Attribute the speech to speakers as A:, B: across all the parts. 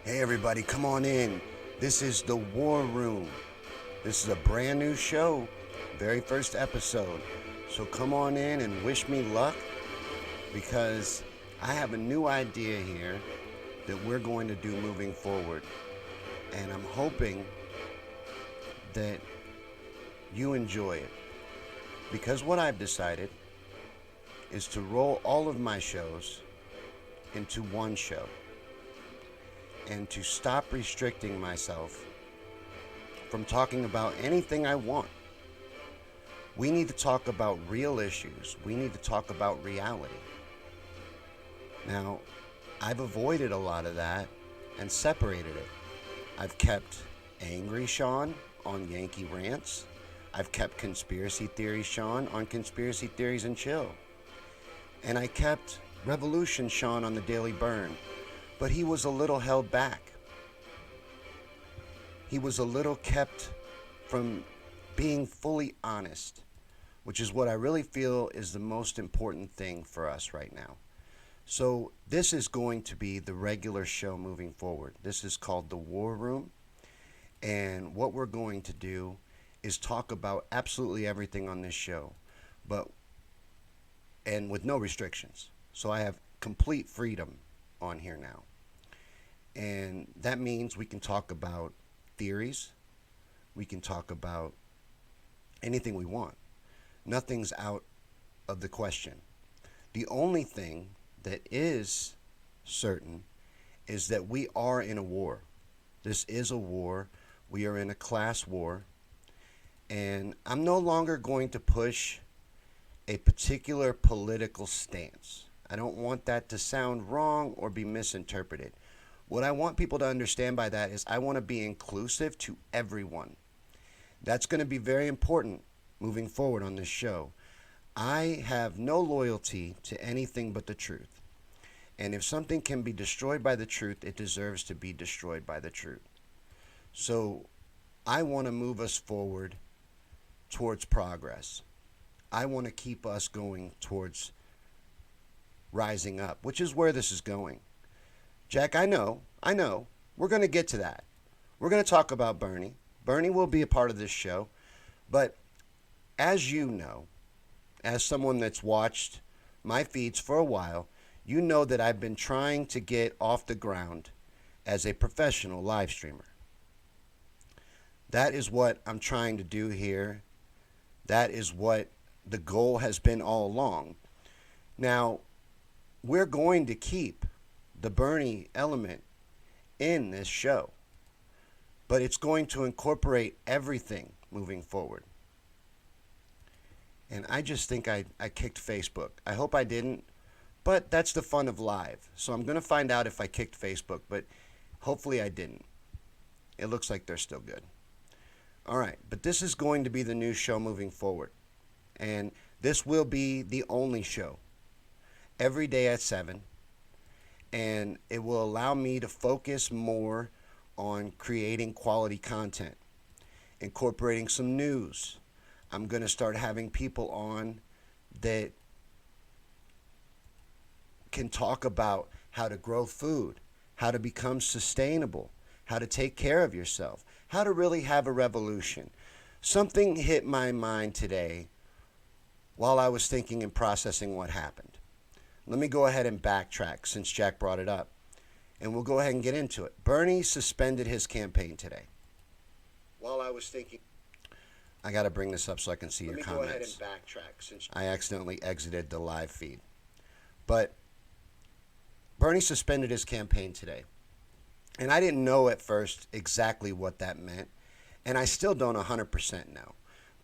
A: Hey everybody, come on in. This is the War Room. This is a brand new show, very first episode. So come on in and wish me luck because I have a new idea here that we're going to do moving forward. And I'm hoping that you enjoy it. Because what I've decided is to roll all of my shows into one show and to stop restricting myself from talking about anything I want. We need to talk about real issues. We need to talk about reality. Now, I've avoided a lot of that and separated it. I've kept Angry Sean on Yankee Rants. I've kept Conspiracy Theories Sean on Conspiracy Theories and Chill. And I kept Revolution Sean on the Daily Burn. But he was a little held back. He was a little kept from being fully honest, which is what I really feel is the most important thing for us right now. So this is going to be the regular show moving forward. This is called the War Room. And what we're going to do is talk about absolutely everything on this show, and with no restrictions. So I have complete freedom on here now. And that means we can talk about theories. We can talk about anything we want. Nothing's out of the question. The only thing that is certain is that we are in a war. This is a war. We are in a class war. And I'm no longer going to push a particular political stance. I don't want that to sound wrong or be misinterpreted. What I want people to understand by that is I want to be inclusive to everyone. That's going to be very important moving forward on this show. I have no loyalty to anything but the truth. And if something can be destroyed by the truth, it deserves to be destroyed by the truth. So I want to move us forward towards progress. I want to keep us going towards rising up, which is where this is going. Jack, I know. We're going to get to that. We're going to talk about Bernie. Bernie will be a part of this show. But as you know, as someone that's watched my feeds for a while, you know that I've been trying to get off the ground as a professional live streamer. That is what I'm trying to do here. That is what the goal has been all along. Now, we're going to keep the Bernie element in this show, but it's going to incorporate everything moving forward. And I just think I kicked Facebook. I hope I didn't, but that's the fun of live. So I'm going to find out if I kicked Facebook, but hopefully I didn't. It looks like they're still good. All right, but this is going to be the new show moving forward. And this will be the only show every day at 7. And it will allow me to focus more on creating quality content, incorporating some news. I'm going to start having people on that can talk about how to grow food, how to become sustainable, how to take care of yourself, how to really have a revolution. Something hit my mind today while I was thinking and processing what happened. Let me go ahead and backtrack since Jack brought it up, and we'll go ahead and get into it. Bernie suspended his campaign today. While I was thinking, I got to bring this up so I can see your comments. Let me go ahead and backtrack since I accidentally exited the live feed. But Bernie suspended his campaign today, and I didn't know at first exactly what that meant, and I still don't 100% know.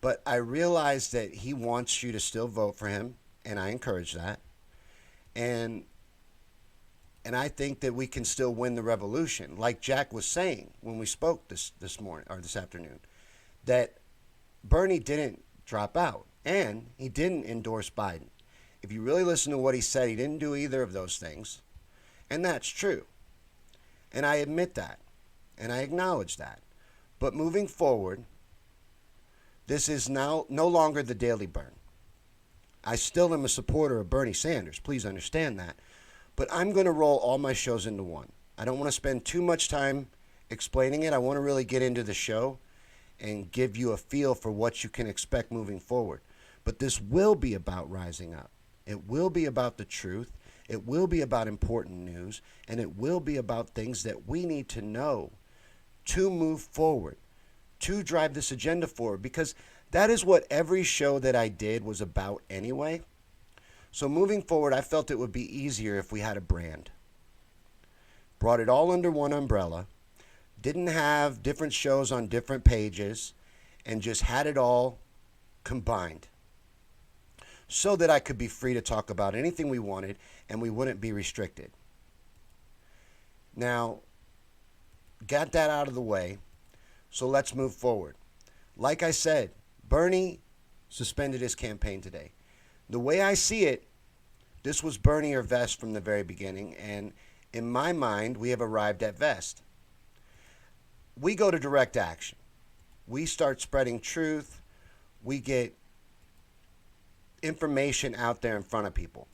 A: But I realized that he wants you to still vote for him, and I encourage that. And I think that we can still win the revolution, like Jack was saying when we spoke this morning or this afternoon, that Bernie didn't drop out and he didn't endorse Biden. If you really listen to what he said, he didn't do either of those things, and that's true. And I admit that, and I acknowledge that. But moving forward, this is now no longer the Daily Burn. I still am a supporter of Bernie Sanders. Please understand that. But I'm going to roll all my shows into one. I don't want to spend too much time explaining it. I want to really get into the show and give you a feel for what you can expect moving forward. But this will be about rising up. It will be about the truth. It will be about important news. And it will be about things that we need to know to move forward, to drive this agenda forward. Because that is what every show that I did was about anyway. So moving forward, I felt it would be easier if we had a brand. Brought it all under one umbrella, didn't have different shows on different pages, and just had it all combined so that I could be free to talk about anything we wanted and we wouldn't be restricted. Now, got that out of the way, so let's move forward. Like I said, Bernie suspended his campaign today. The way I see it, this was Bernie or Vest from the very beginning, and in my mind, we have arrived at Vest. We go to direct action. We start spreading truth. We get information out there in front of people.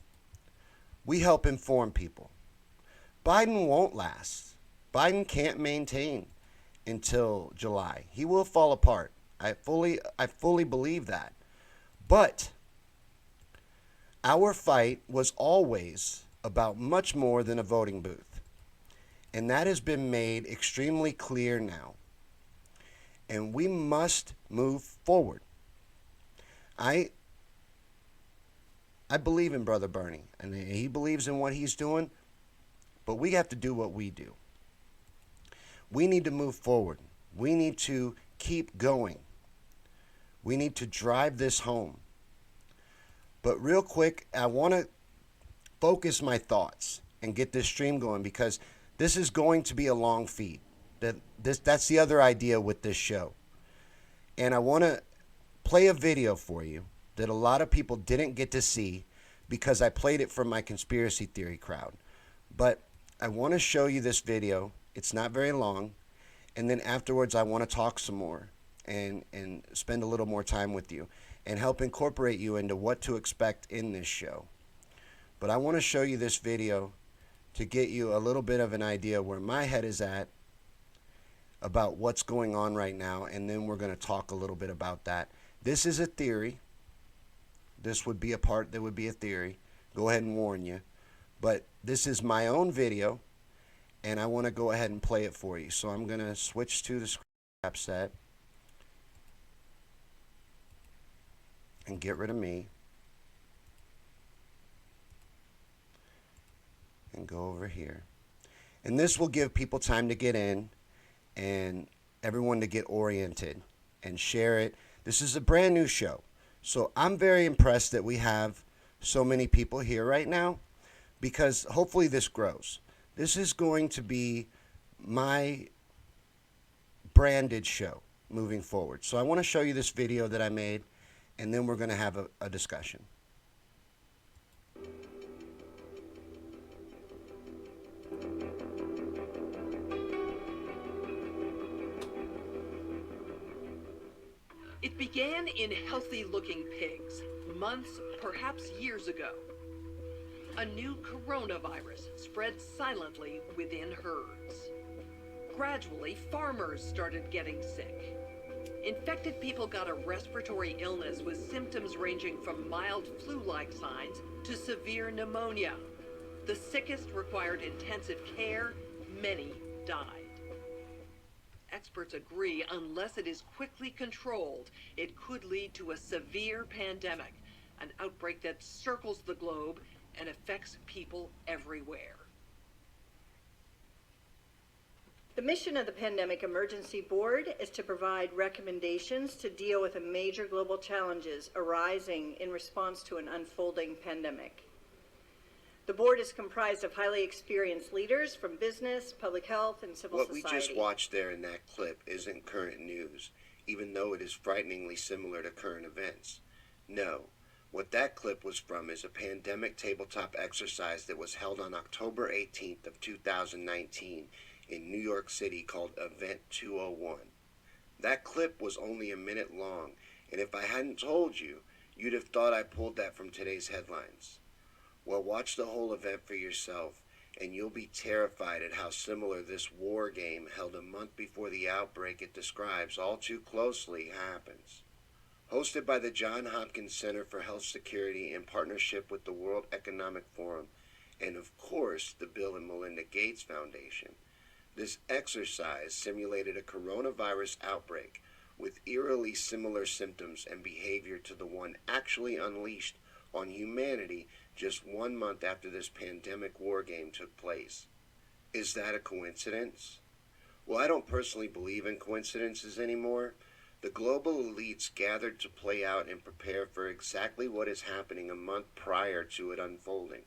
A: We help inform people. Biden won't last. Biden can't maintain until July. He will fall apart. I fully believe that. But our fight was always about much more than a voting booth. And that has been made extremely clear now. And we must move forward. I believe in Brother Bernie, and he believes in what he's doing, but we have to do what we do. We need to move forward. We need to keep going. We need to drive this home. But real quick, I want to focus my thoughts and get this stream going because this is going to be a long feed. That's the other idea with this show. And I want to play a video for you that a lot of people didn't get to see because I played it for my conspiracy theory crowd. But I want to show you this video. It's not very long. And then afterwards, I want to talk some more and spend a little more time with you and help incorporate you into what to expect in this show. But I want to show you this video to get you a little bit of an idea where my head is at about what's going on right now, and then we're going to talk a little bit about that. This is a theory. This would be a part that would be a theory. Go ahead and warn you. But this is my own video, and I want to go ahead and play it for you. So I'm going to switch to the scrap set and get rid of me. And go over here. And this will give people time to get in and everyone to get oriented and share it. This is a brand new show. So I'm very impressed that we have so many people here right now because hopefully this grows. This is going to be my branded show moving forward. So I want to show you this video that I made, and then we're going to have a discussion.
B: It began in healthy-looking pigs, months, perhaps years ago. A new coronavirus spread silently within herds. Gradually, farmers started getting sick. Infected people got a respiratory illness with symptoms ranging from mild flu-like signs to severe pneumonia. The sickest required intensive care. Many died. Experts agree unless it is quickly controlled, it could lead to a severe pandemic, an outbreak that circles the globe and affects people everywhere.
C: The mission of the Pandemic Emergency Board is to provide recommendations to deal with the major global challenges arising in response to an unfolding pandemic. The board is comprised of highly experienced leaders from business, public health, and civil society.
A: What we just watched there in that clip isn't current news, even though it is frighteningly similar to current events. No, what that clip was from is a pandemic tabletop exercise that was held on October 18th of 2019 in New York City called Event 201. That clip was only a minute long, and if I hadn't told you, you'd have thought I pulled that from today's headlines. Well, watch the whole event for yourself, and you'll be terrified at how similar this war game held a month before the outbreak it describes all too closely happens. Hosted by the Johns Hopkins Center for Health Security in partnership with the World Economic Forum and, of course, the Bill and Melinda Gates Foundation, this exercise simulated a coronavirus outbreak with eerily similar symptoms and behavior to the one actually unleashed on humanity just 1 month after this pandemic war game took place. Is that a coincidence? Well, I don't personally believe in coincidences anymore. The global elites gathered to play out and prepare for exactly what is happening a month prior to it unfolding.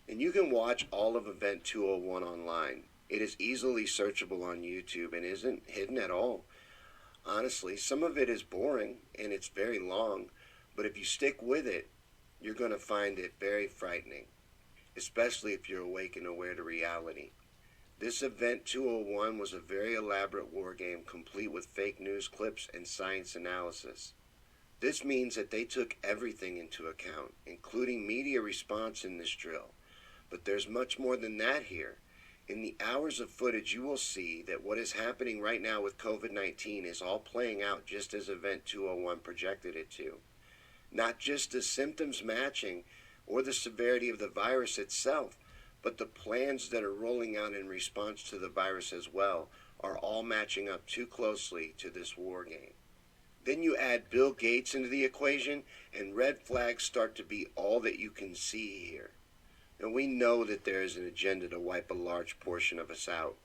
A: And you can watch all of Event 201 online. It is easily searchable on YouTube and isn't hidden at all. Honestly, some of it is boring and it's very long, but if you stick with it, you're going to find it very frightening, especially if you're awake and aware to reality. This Event 201 was a very elaborate war game complete with fake news clips and science analysis. This means that they took everything into account, including media response in this drill. But there's much more than that here. In the hours of footage, you will see that what is happening right now with COVID-19 is all playing out just as Event 201 projected it to. Not just the symptoms matching or the severity of the virus itself, but the plans that are rolling out in response to the virus as well are all matching up too closely to this war game. Then you add Bill Gates into the equation, and red flags start to be all that you can see here. And we know that there is an agenda to wipe a large portion of us out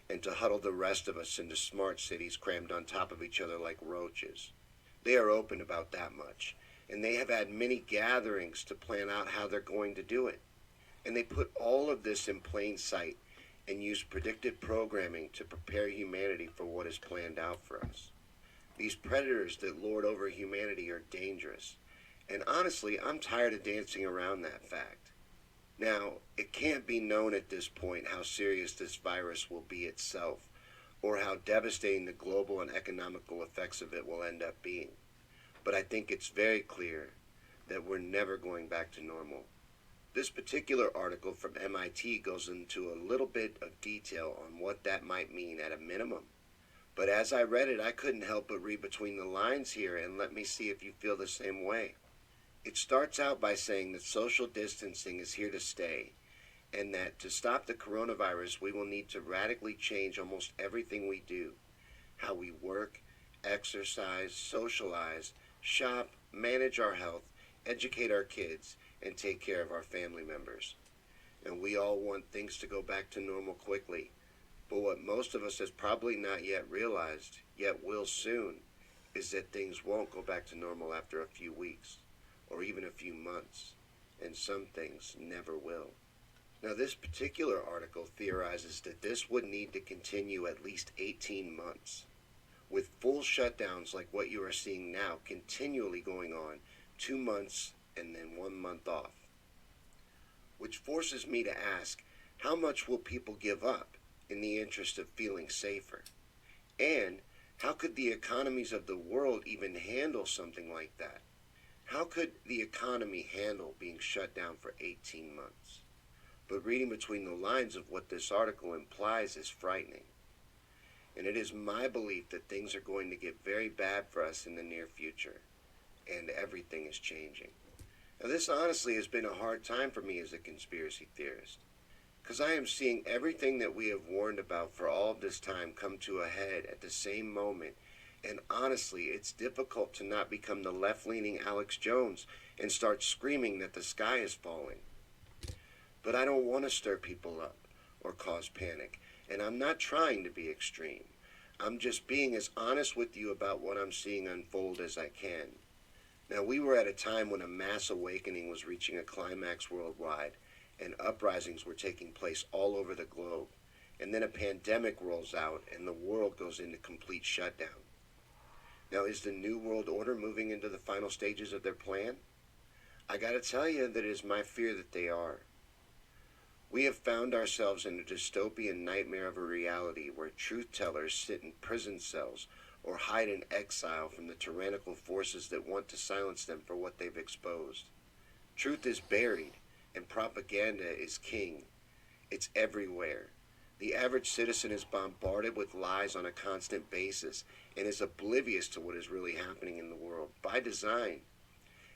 A: and to huddle the rest of us into smart cities crammed on top of each other like roaches. They are open about that much, and they have had many gatherings to plan out how they're going to do it. And they put all of this in plain sight and use predictive programming to prepare humanity for what is planned out for us. These predators that lord over humanity are dangerous, and honestly, I'm tired of dancing around that fact. Now, it can't be known at this point how serious this virus will be itself, or how devastating the global and economical effects of it will end up being. But I think it's very clear that we're never going back to normal. This particular article from MIT goes into a little bit of detail on what that might mean at a minimum. But as I read it, I couldn't help but read between the lines here, and let me see if you feel the same way. It starts out by saying that social distancing is here to stay, and that to stop the coronavirus, we will need to radically change almost everything we do. How we work, exercise, socialize, shop, manage our health, educate our kids, and take care of our family members. And we all want things to go back to normal quickly. But what most of us has probably not yet realized, yet will soon, is that things won't go back to normal after a few weeks, or even a few months, and some things never will. Now, this particular article theorizes that this would need to continue at least 18 months, with full shutdowns like what you are seeing now continually going on, 2 months and then 1 month off. Which forces me to ask, how much will people give up in the interest of feeling safer? And how could the economies of the world even handle something like that? How could the economy handle being shut down for 18 months? But reading between the lines of what this article implies is frightening. And it is my belief that things are going to get very bad for us in the near future. And everything is changing. Now, this honestly has been a hard time for me as a conspiracy theorist, because I am seeing everything that we have warned about for all of this time come to a head at the same moment. And honestly, it's difficult to not become the left-leaning Alex Jones and start screaming that the sky is falling. But I don't want to stir people up or cause panic, and I'm not trying to be extreme. I'm just being as honest with you about what I'm seeing unfold as I can. Now, we were at a time when a mass awakening was reaching a climax worldwide, and uprisings were taking place all over the globe. And then a pandemic rolls out, and the world goes into complete shutdown. Now, is the New World Order moving into the final stages of their plan? I gotta tell you that it is my fear that they are. We have found ourselves in a dystopian nightmare of a reality where truth-tellers sit in prison cells or hide in exile from the tyrannical forces that want to silence them for what they've exposed. Truth is buried, and propaganda is king. It's everywhere. The average citizen is bombarded with lies on a constant basis and is oblivious to what is really happening in the world by design.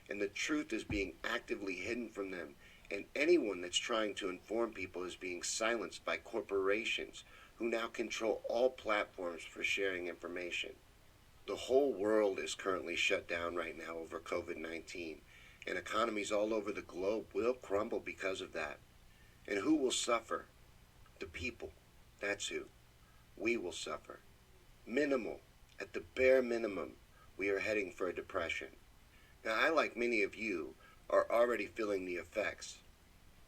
A: And the truth is being actively hidden from them, and anyone that's trying to inform people is being silenced by corporations who now control all platforms for sharing information. The whole world is currently shut down right now over COVID-19, and economies all over the globe will crumble because of that. And who will suffer? The people. That's who. We will suffer. Minimal. At the bare minimum, we are heading for a depression. Now, I, like many of you, are already feeling the effects.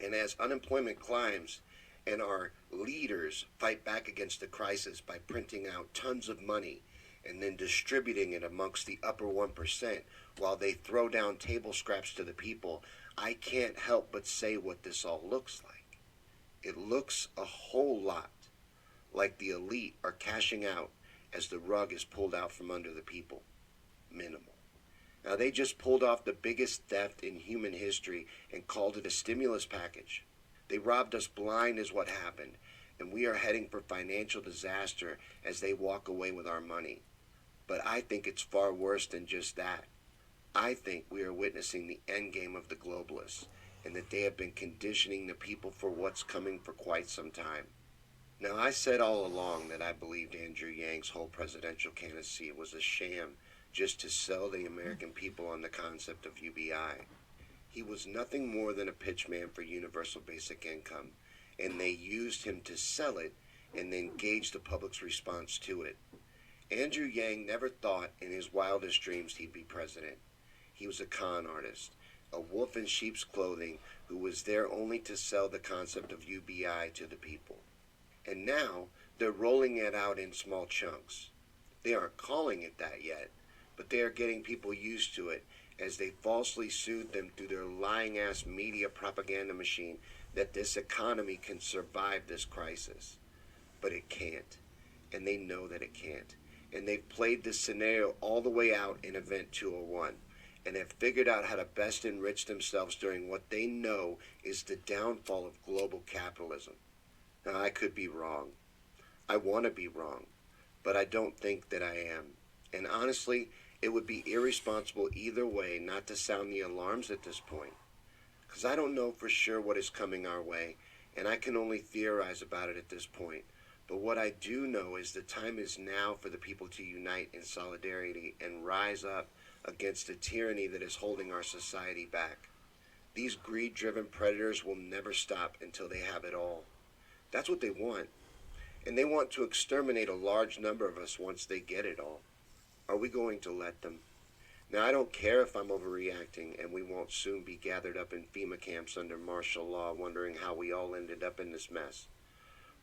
A: And as unemployment climbs and our leaders fight back against the crisis by printing out tons of money and then distributing it amongst the upper 1% while they throw down table scraps to the people, I can't help but say what this all looks like. It looks a whole lot like the elite are cashing out as the rug is pulled out from under the people. Minimal. Now, they just pulled off the biggest theft in human history and called it a stimulus package. They robbed us blind is what happened, and we are heading for financial disaster as they walk away with our money. But I think it's far worse than just that. I think we are witnessing the endgame of the globalists, and that they have been conditioning the people for what's coming for quite some time. Now, I said all along that I believed Andrew Yang's whole presidential candidacy was a sham just to sell the American people on the concept of UBI. He was nothing more than a pitchman for universal basic income, and they used him to sell it and then gauge the public's response to it. Andrew Yang never thought in his wildest dreams he'd be president. He was a con artist, a wolf in sheep's clothing who was there only to sell the concept of UBI to the people. And now they're rolling it out in small chunks. They aren't calling it that yet, but they are getting people used to it as they falsely soothe them through their lying-ass media propaganda machine that this economy can survive this crisis. But it can't, and they know that it can't. And they've played this scenario all the way out in Event 201, and have figured out how to best enrich themselves during what they know is the downfall of global capitalism. Now, I could be wrong. I want to be wrong, but I don't think that I am. And honestly, it would be irresponsible either way not to sound the alarms at this point. Because I don't know for sure what is coming our way, and I can only theorize about it at this point. But what I do know is the time is now for the people to unite in solidarity and rise up against the tyranny that is holding our society back. These greed-driven predators will never stop until they have it all. That's what they want. And they want to exterminate a large number of us once they get it all. Are we going to let them? Now, I don't care if I'm overreacting and we won't soon be gathered up in FEMA camps under martial law wondering how we all ended up in this mess.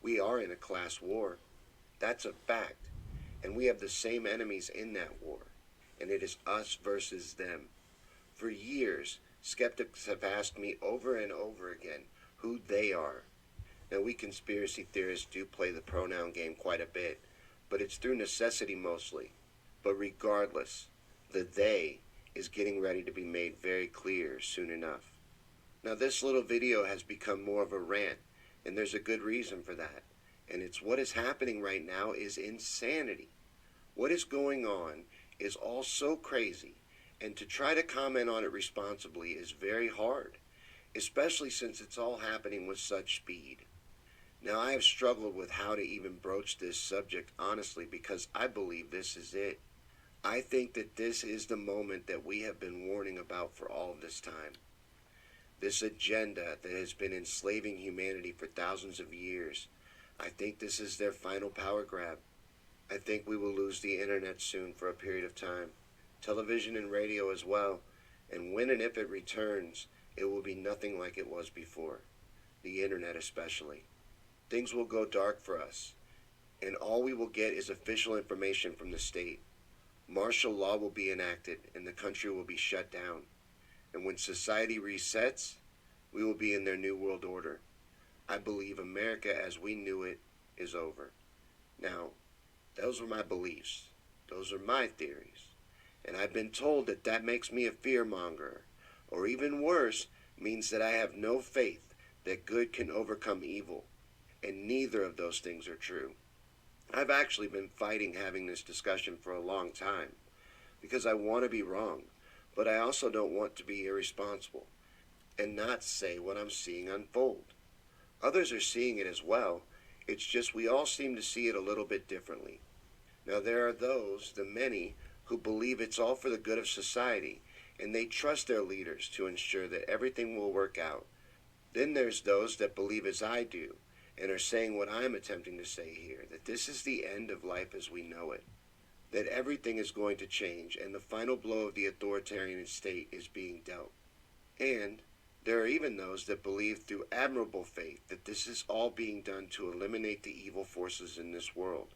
A: We are in a class war. That's a fact. And we have the same enemies in that war. And it is us versus them. For years, skeptics have asked me over and over again who they are. Now, we conspiracy theorists do play the pronoun game quite a bit, but it's through necessity mostly. But regardless, the they is getting ready to be made very clear soon enough. Now, this little video has become more of a rant, and there's a good reason for that. And it's what is happening right now is insanity. What is going on is all so crazy, and to try to comment on it responsibly is very hard, especially since it's all happening with such speed. Now, I have struggled with how to even broach this subject honestly because I believe this is it. I think that this is the moment that we have been warning about for all of this time. This agenda that has been enslaving humanity for thousands of years. I think this is their final power grab. I think we will lose the internet soon for a period of time. Television and radio as well. And when and if it returns, it will be nothing like it was before. The internet especially. Things will go dark for us, and all we will get is official information from the state. Martial law will be enacted, and the country will be shut down. And when society resets, we will be in their new world order. I believe America as we knew it is over. Now, those are my beliefs. Those are my theories. And I've been told that that makes me a fearmonger, or even worse, means that I have no faith that good can overcome evil. and neither of those things are true. I've actually been fighting having this discussion for a long time because I want to be wrong, but I also don't want to be irresponsible and not say what I'm seeing unfold. Others are seeing it as well. It's just we all seem to see it a little bit differently. Now there are those, the many, who believe it's all for the good of society, and they trust their leaders to ensure that everything will work out. Then there's those that believe as I do, and are saying what I'm attempting to say here, that this is the end of life as we know it, that everything is going to change, and the final blow of the authoritarian state is being dealt. And there are even those that believe through admirable faith that this is all being done to eliminate the evil forces in this world.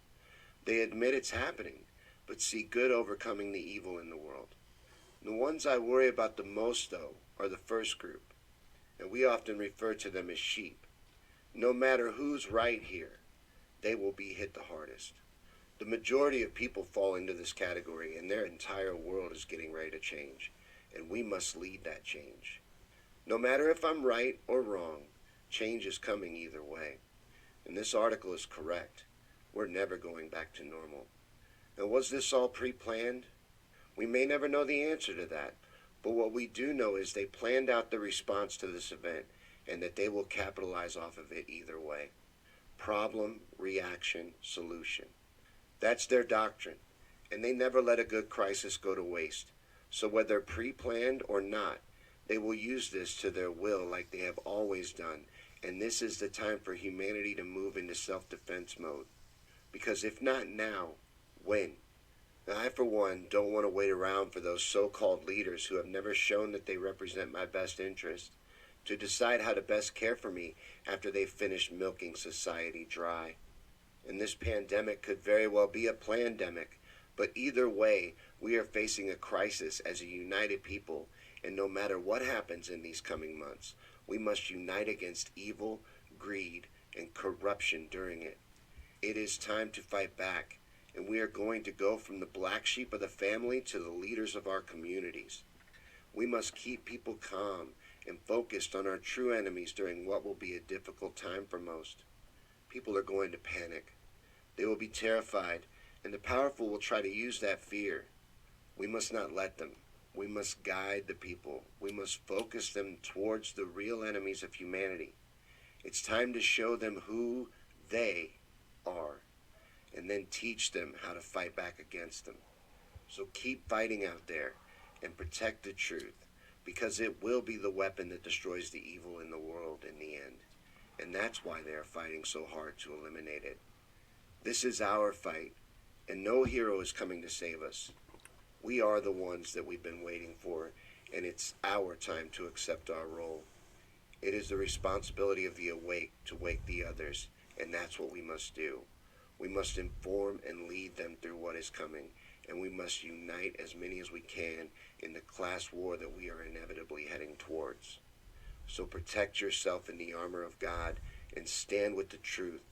A: They admit it's happening, but see good overcoming the evil in the world. The ones I worry about the most, though, are the first group, and we often refer to them as sheep. No matter who's right here, they will be hit the hardest. The majority of people fall into this category, and their entire world is getting ready to change, and we must lead that change. No matter if I'm right or wrong, change is coming either way. And this article is correct. We're never going back to normal. Now, was this all pre-planned? We may never know the answer to that, but what we do know is they planned out the response to this event and that they will capitalize off of it either way. Problem, reaction, solution. That's their doctrine, and they never let a good crisis go to waste. So whether pre-planned or not, they will use this to their will like they have always done, and this is the time for humanity to move into self-defense mode. Because if not now, when? Now, I, for one, don't want to wait around for those so-called leaders who have never shown that they represent my best interest to decide how to best care for me after they've finished milking society dry. And this pandemic could very well be a plandemic, but either way, we are facing a crisis as a united people, and no matter what happens in these coming months, we must unite against evil, greed, and corruption during it. It is time to fight back, and we are going to go from the black sheep of the family to the leaders of our communities. We must keep people calm and focused on our true enemies during what will be a difficult time for most. People are going to panic. They will be terrified, and the powerful will try to use that fear. We must not let them. We must guide the people. We must focus them towards the real enemies of humanity. It's time to show them who they are, and then teach them how to fight back against them. So keep fighting out there and protect the truth, because it will be the weapon that destroys the evil in the world in the end. And that's why they are fighting so hard to eliminate it. This is our fight, and no hero is coming to save us. We are the ones that we've been waiting for, and it's our time to accept our role. It is the responsibility of the awake to wake the others, and that's what we must do. We must inform and lead them through what is coming, and we must unite as many as we can in the class war that we are inevitably heading towards. So protect yourself in the armor of God and stand with the truth.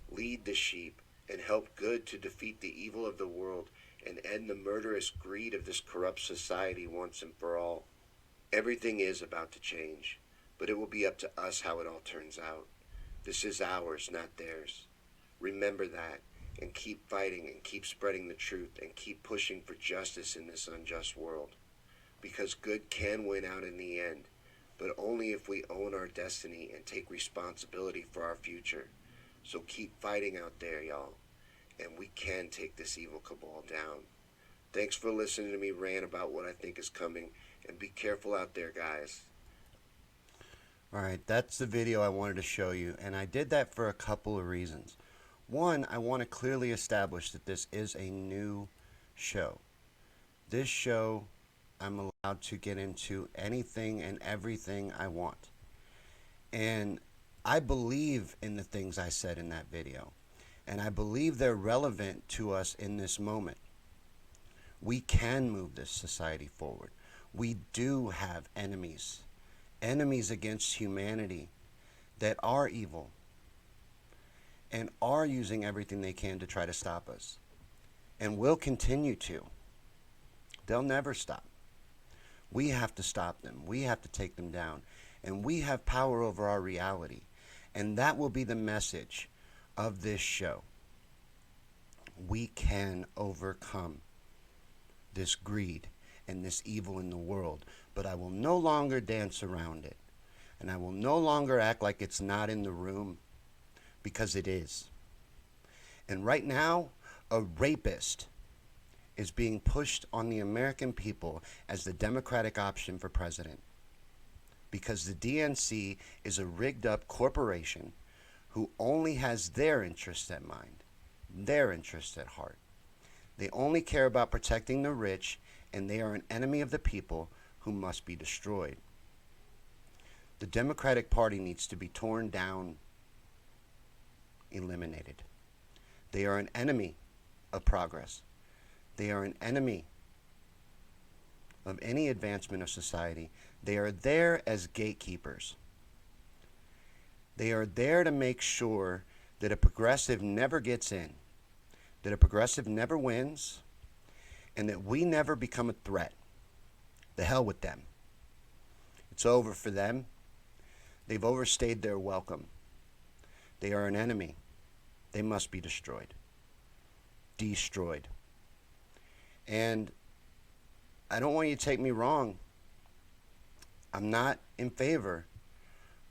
A: Lead the sheep and help good to defeat the evil of the world and end the murderous greed of this corrupt society once and for all. Everything is about to change, but it will be up to us how it all turns out. This is ours, not theirs. Remember that, and keep fighting and keep spreading the truth and keep pushing for justice in this unjust world. Because good can win out in the end, but only if we own our destiny and take responsibility for our future. So keep fighting out there, y'all, and we can take this evil cabal down. Thanks for listening to me rant about what I think is coming, and be careful out there, guys.
D: All right, that's the video I wanted to show you, and I did that for a couple of reasons. One, I want to clearly establish that this is a new show. This show, I'm allowed to get into anything and everything I want. And I believe in the things I said in that video, and I believe they're relevant to us in this moment. We can move this society forward. We do have enemies against humanity that are evil and are using everything they can to try to stop us, and will continue to. They'll never stop. We have to stop them. We have to take them down, and we have power over our reality. And that will be the message of this show. We can overcome this greed and this evil in the world, but I will no longer dance around it. And I will no longer act like it's not in the room, because it is. And right now, a rapist is being pushed on the American people as the Democratic option for president, because the DNC is a rigged up corporation who only has their interests at mind, their interests at heart. They only care about protecting the rich, and they are an enemy of the people who must be destroyed. The Democratic Party needs to be torn down, eliminated. They are an enemy of progress. They are an enemy of any advancement of society. They are there as gatekeepers. They are there to make sure that a progressive never gets in, that a progressive never wins, and that we never become a threat. The hell with them. It's over for them. They've overstayed their welcome. They are an enemy. They must be destroyed. Destroyed. And I don't want you to take me wrong. I'm not in favor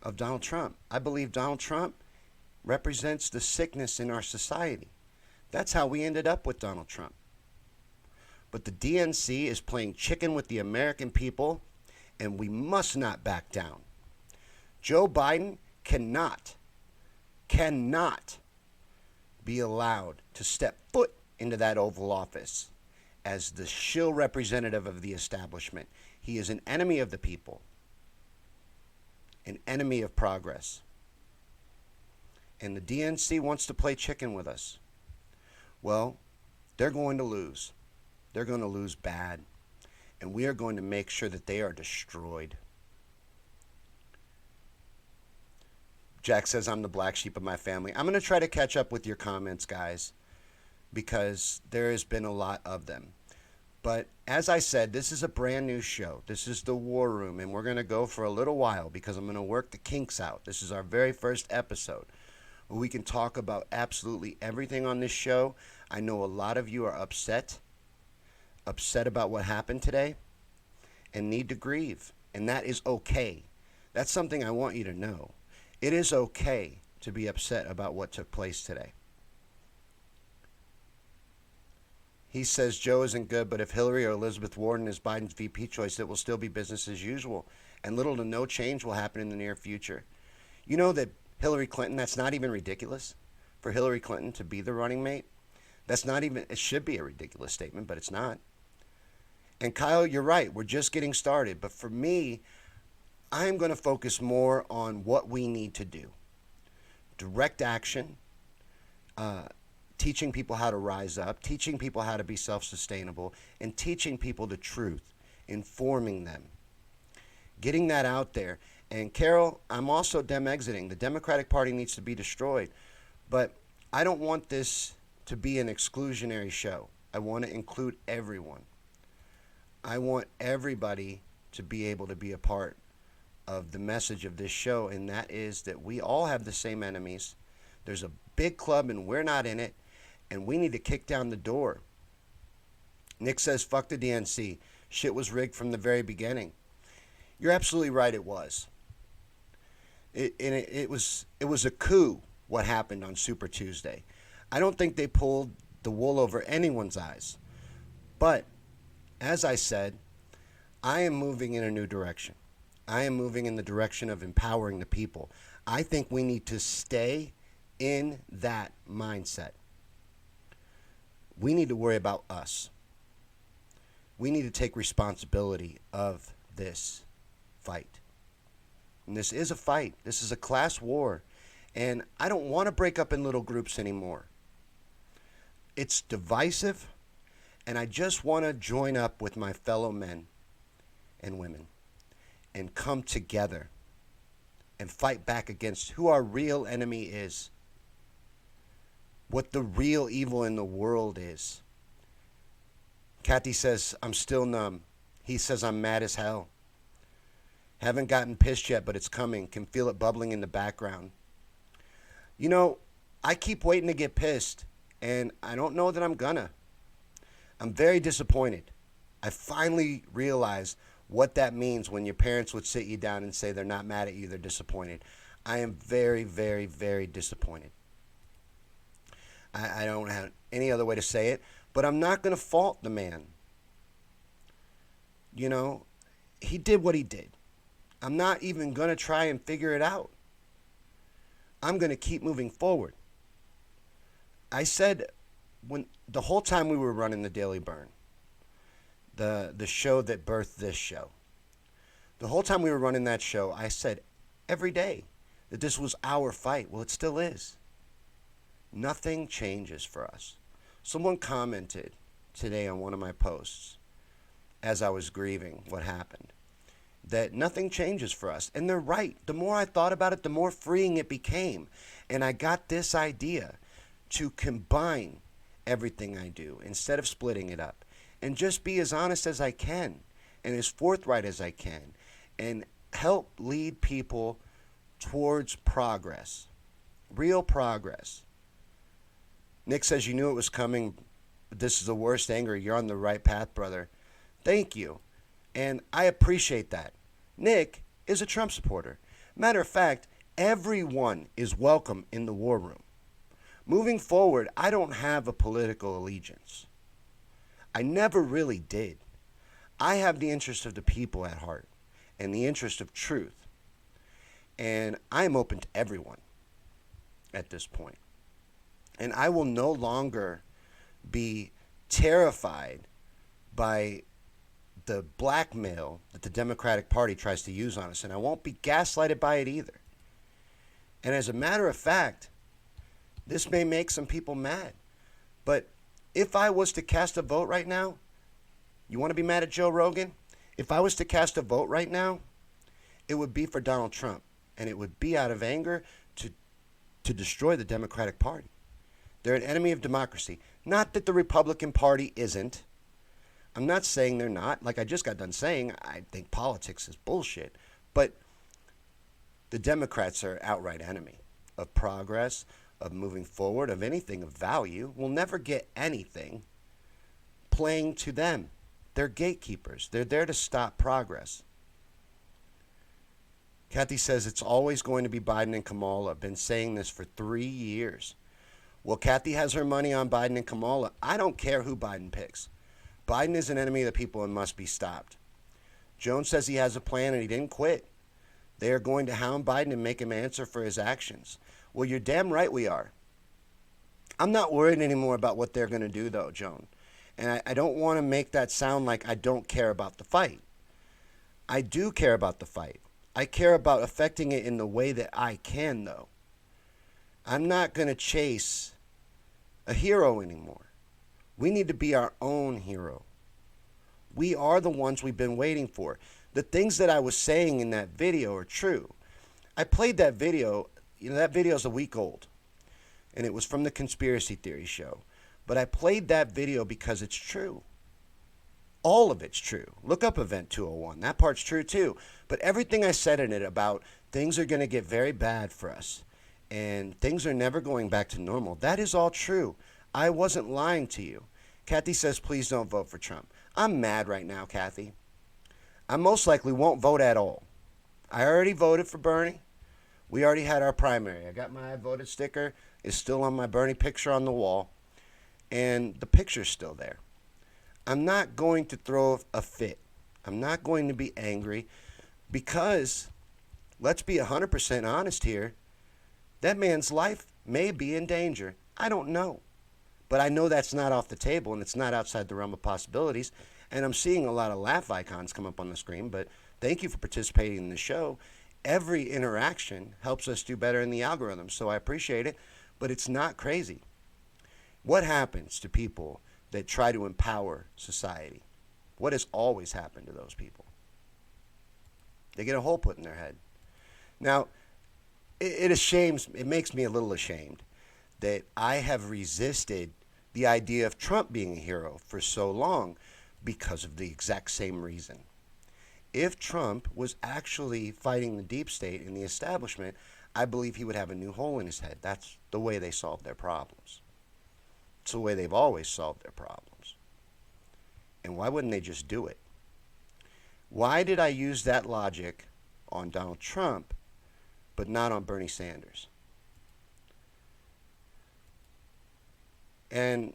D: of Donald Trump. I believe Donald Trump represents the sickness in our society. That's how we ended up with Donald Trump. But the DNC is playing chicken with the American people, and we must not back down. Joe Biden cannot be allowed to step foot into that Oval Office as the shill representative of the establishment. He is an enemy of the people, an enemy of progress. And the DNC wants to play chicken with us. Well, they're going to lose. They're going to lose bad. And we are going to make sure that they are destroyed. Jack says, I'm the black sheep of my family. I'm going to try to catch up with your comments, guys, because there has been a lot of them. But as I said, this is a brand new show. This is the War Room, and we're going to go for a little while because I'm going to work the kinks out. This is our very first episode where we can talk about absolutely everything on this show. I know a lot of you are upset about what happened today, and need to grieve, and that is okay. That's something I want you to know. It is okay to be upset about what took place today. He says Joe isn't good, but if Hillary or Elizabeth Warren is Biden's VP choice, it will still be business as usual, and little to no change will happen in the near future. You know that Hillary Clinton, that's not even ridiculous for Hillary Clinton to be the running mate. That's not even, it should be a ridiculous statement, but it's not. And Kyle, you're right, we're just getting started. But for me, I'm going to focus more on what we need to do. Direct action, teaching people how to rise up, teaching people how to be self-sustainable, and teaching people the truth, informing them, getting that out there. And Carol, I'm also exiting. The Democratic Party needs to be destroyed. But I don't want this to be an exclusionary show. I want to include everyone. I want everybody to be able to be a part of the message of this show, and that is that we all have the same enemies. There's a big club and we're not in it, and we need to kick down the door. Nick says, fuck the DNC. Shit was rigged from the very beginning. You're absolutely right, it was. It was a coup what happened on Super Tuesday. I don't think they pulled the wool over anyone's eyes. But, as I said, I am moving in a new direction. I am moving in the direction of empowering the people. I think we need to stay in that mindset. We need to worry about us. We need to take responsibility of this fight. And this is a fight. This is a class war. And I don't want to break up in little groups anymore. It's divisive, and I just want to join up with my fellow men and women and come together and fight back against who our real enemy is, what the real evil in the world is. Kathy says, I'm still numb. He says, I'm mad as hell. Haven't gotten pissed yet, but it's coming. Can feel it bubbling in the background.
A: You know, I keep waiting to get pissed, and I don't know that I'm gonna. I'm very disappointed. I finally realized what that means when your parents would sit you down and say they're not mad at you, they're disappointed. I am very, very, very disappointed. I don't have any other way to say it, but I'm not going to fault the man. You know, he did what he did. I'm not even going to try and figure it out. I'm going to keep moving forward. I said when the whole time we were running the Daily Burn, the show that birthed this show, the whole time we were running that show, I said every day that this was our fight. Well, it still is. Nothing changes for us. Someone commented today on one of my posts as I was grieving what happened that nothing changes for us. And they're right. The more I thought about it, the more freeing it became. And I got this idea to combine everything I do instead of splitting it up and just be as honest as I can and as forthright as I can and help lead people towards progress, real progress. Nick says you knew it was coming. This is the worst anger. You're on the right path, brother. Thank you. And I appreciate that. Nick is a Trump supporter. Matter of fact, everyone is welcome in the war room. Moving forward, I don't have a political allegiance. I never really did. I have the interest of the people at heart and the interest of truth. And I am open to everyone at this point. And I will no longer be terrified by the blackmail that the Democratic Party tries to use on us. And I won't be gaslighted by it either. And as a matter of fact, this may make some people mad. But if I was to cast a vote right now, you want to be mad at Joe Rogan? If I was to cast a vote right now, it would be for Donald Trump. And it would be out of anger to destroy the Democratic Party. They're an enemy of democracy. Not that the Republican Party isn't. I'm not saying they're not. Like I just got done saying, I think politics is bullshit. But the Democrats are outright enemy of progress, of moving forward, of anything of value. We'll never get anything playing to them. They're gatekeepers. They're there to stop progress. Kathy says it's always going to be Biden and Kamala. I've been saying this for 3 years. Well, Kathy has her money on Biden and Kamala. I don't care who Biden picks. Biden is an enemy of the people and must be stopped. Jones says he has a plan and he didn't quit. They are going to hound Biden and make him answer for his actions. Well, you're damn right we are. I'm not worried anymore about what they're going to do, though, Joan. And I don't want to make that sound like I don't care about the fight. I do care about the fight. I care about affecting it in the way that I can, though. I'm not going to chase a hero anymore. We need to be our own hero. We are the ones we've been waiting for. The things that I was saying in that video are true. I played that video. You know, that video is a week old. And it was from the Conspiracy Theory show. But I played that video because it's true. All of it's true. Look up Event 201. That part's true too. But everything I said in it about things are going to get very bad for us and things are never going back to normal, that is all true. I wasn't lying to you. Kathy says, please don't vote for Trump. I'm mad right now, Kathy. I most likely won't vote at all. I already voted for Bernie. We already had our primary. I got my I voted sticker. It's still on my Bernie picture on the wall. And the picture's still there. I'm not going to throw a fit. I'm not going to be angry because, let's be 100% honest here, that man's life may be in danger. I don't know. But I know that's not off the table and it's not outside the realm of possibilities. And I'm seeing a lot of laugh icons come up on the screen, but thank you for participating in the show. Every interaction helps us do better in the algorithm, so I appreciate it, but it's not crazy. What happens to people that try to empower society? What has always happened to those people? They get a hole put in their head. Now, it makes me a little ashamed that I have resisted the idea of Trump being a hero for so long because of the exact same reason. If Trump was actually fighting the deep state and the establishment,
D: I believe he would have a new hole in his head. That's the way they solve their problems. It's the way they've always solved their problems. And why wouldn't they just do it? Why did I use that logic on Donald Trump, but not on Bernie Sanders? And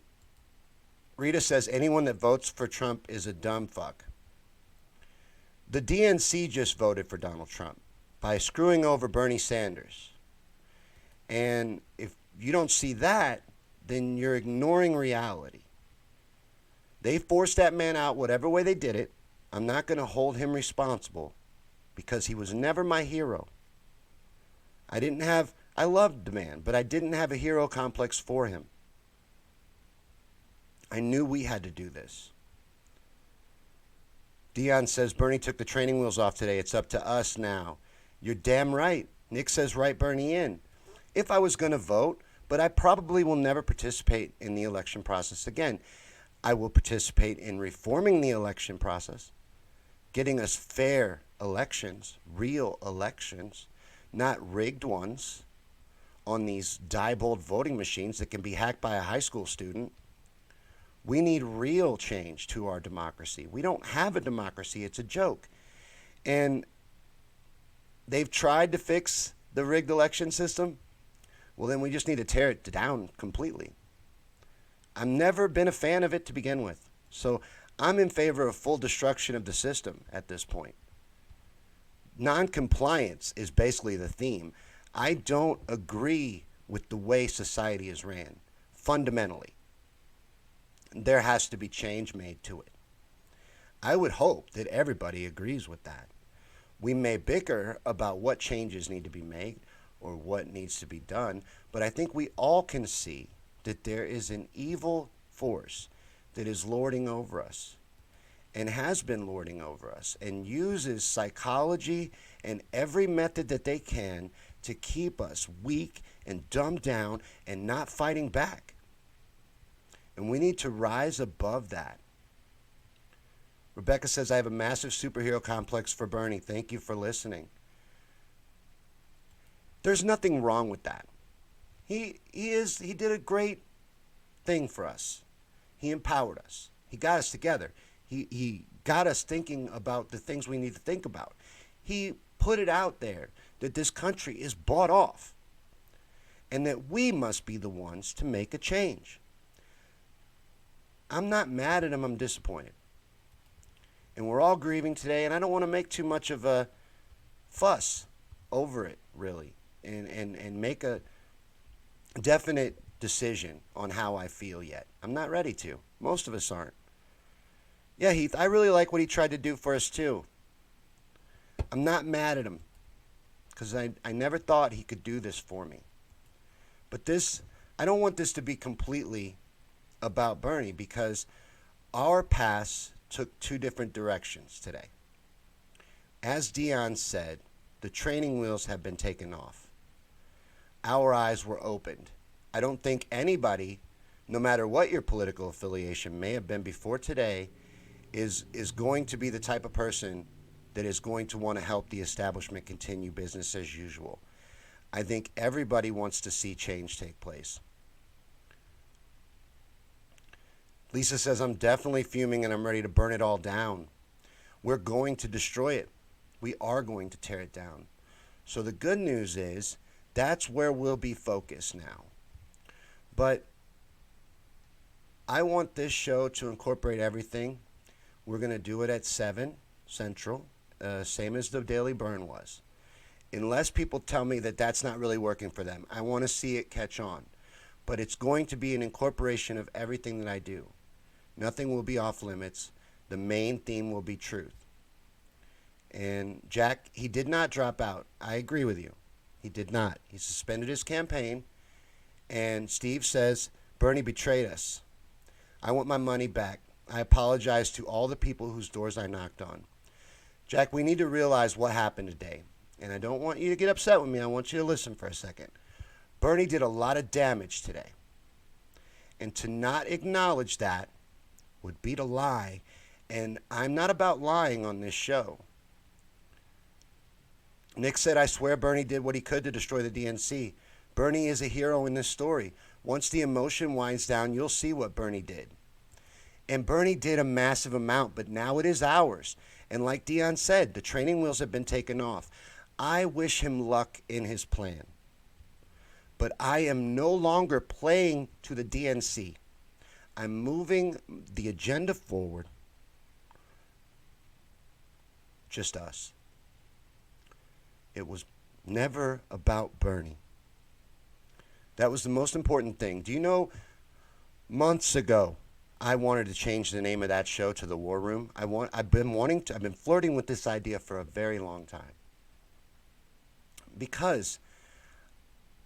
D: Rita says, anyone that votes for Trump is a dumb fuck. The DNC just voted for Donald Trump by screwing over Bernie Sanders. And if you don't see that, then you're ignoring reality. They forced that man out whatever way they did it. I'm not going to hold him responsible because he was never my hero. I loved the man, but I didn't have a hero complex for him. I knew we had to do this. Dion says, Bernie took the training wheels off today. It's up to us now. You're damn right. Nick says, write Bernie in. If I was going to vote, but I probably will never participate in the election process again. I will participate in reforming the election process, getting us fair elections, real elections, not rigged ones on these Diebold voting machines that can be hacked by a high school student. We need real change to our democracy. We don't have a democracy. It's a joke. And they've tried to fix the rigged election system. Well, then we just need to tear it down completely. I've never been a fan of it to begin with. So I'm in favor of full destruction of the system at this point. Non-compliance is basically the theme. I don't agree with the way society is ran, fundamentally. There has to be change made to it. I would hope that everybody agrees with that. We may bicker about what changes need to be made or what needs to be done, but I think we all can see that there is an evil force that is lording over us and has been lording over us and uses psychology and every method that they can to keep us weak and dumbed down and not fighting back. And we need to rise above that. Rebecca says, I have a massive superhero complex for Bernie. Thank you for listening. There's nothing wrong with that. He did a great thing for us. He empowered us. He got us together. He got us thinking about the things we need to think about. He put it out there that this country is bought off and that we must be the ones to make a change. I'm not mad at him. I'm disappointed. And we're all grieving today, and I don't want to make too much of a fuss over it, really, and make a definite decision on how I feel yet. I'm not ready to. Most of us aren't. Yeah, Heath, I really like what he tried to do for us, too. I'm not mad at him because I never thought he could do this for me. But this, I don't want this to be completely about Bernie because our paths took two different directions today. As Dion said, the training wheels have been taken off. Our eyes were opened. I don't think anybody, no matter what your political affiliation may have been before today, is going to be the type of person that is going to want to help the establishment continue business as usual. I think everybody wants to see change take place. Lisa says, I'm definitely fuming and I'm ready to burn it all down. We're going to destroy it. We are going to tear it down. So the good news is that's where we'll be focused now. But I want this show to incorporate everything. We're going to do it at 7 Central, same as the Daily Burn was. Unless people tell me that that's not really working for them, I want to see it catch on. But it's going to be an incorporation of everything that I do. Nothing will be off limits. The main theme will be truth. And Jack, he did not drop out. I agree with you. He did not. He suspended his campaign. And Steve says, Bernie betrayed us. I want my money back. I apologize to all the people whose doors I knocked on. Jack, we need to realize what happened today. And I don't want you to get upset with me. I want you to listen for a second. Bernie did a lot of damage today. And to not acknowledge that would be to lie. And I'm not about lying on this show.
A: Nick said, I swear Bernie did what he could to destroy the DNC. Bernie is a hero in this story. Once the emotion winds down, you'll see what Bernie did. And Bernie did a massive amount, but now it is ours. And like Dion said, the training wheels have been taken off. I wish him luck in his plan. But I am no longer playing to the DNC. I'm moving the agenda forward. Just us. It was never about Bernie. That was the most important thing. Do you know, months ago, I wanted to change the name of that show to The War Room. I've been flirting with this idea for a very long time. Because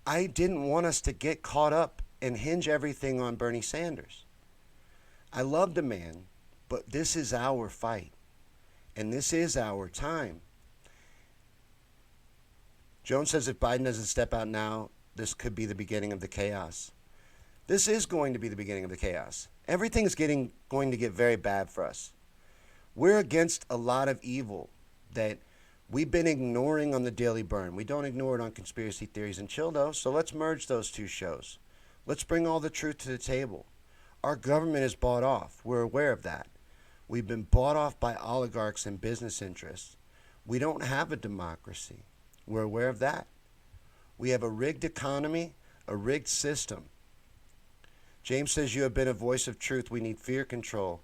A: I didn't want us to get caught up and hinge everything on Bernie Sanders. I love the man, but this is our fight. And this is our time. Jones says if Biden doesn't step out now, this could be the beginning of the chaos. This is going to be the beginning of the chaos. Everything's going to get very bad for us. We're against a lot of evil that we've been ignoring on the Daily Burn. We don't ignore it on Conspiracy Theories and Chill, though, so let's merge those two shows. Let's bring all the truth to the table. Our government is bought off. We're aware of that. We've been bought off by oligarchs and business interests. We don't have a democracy. We're aware of that. We have a rigged economy, a rigged system. James says you have been a voice of truth. We need fear control.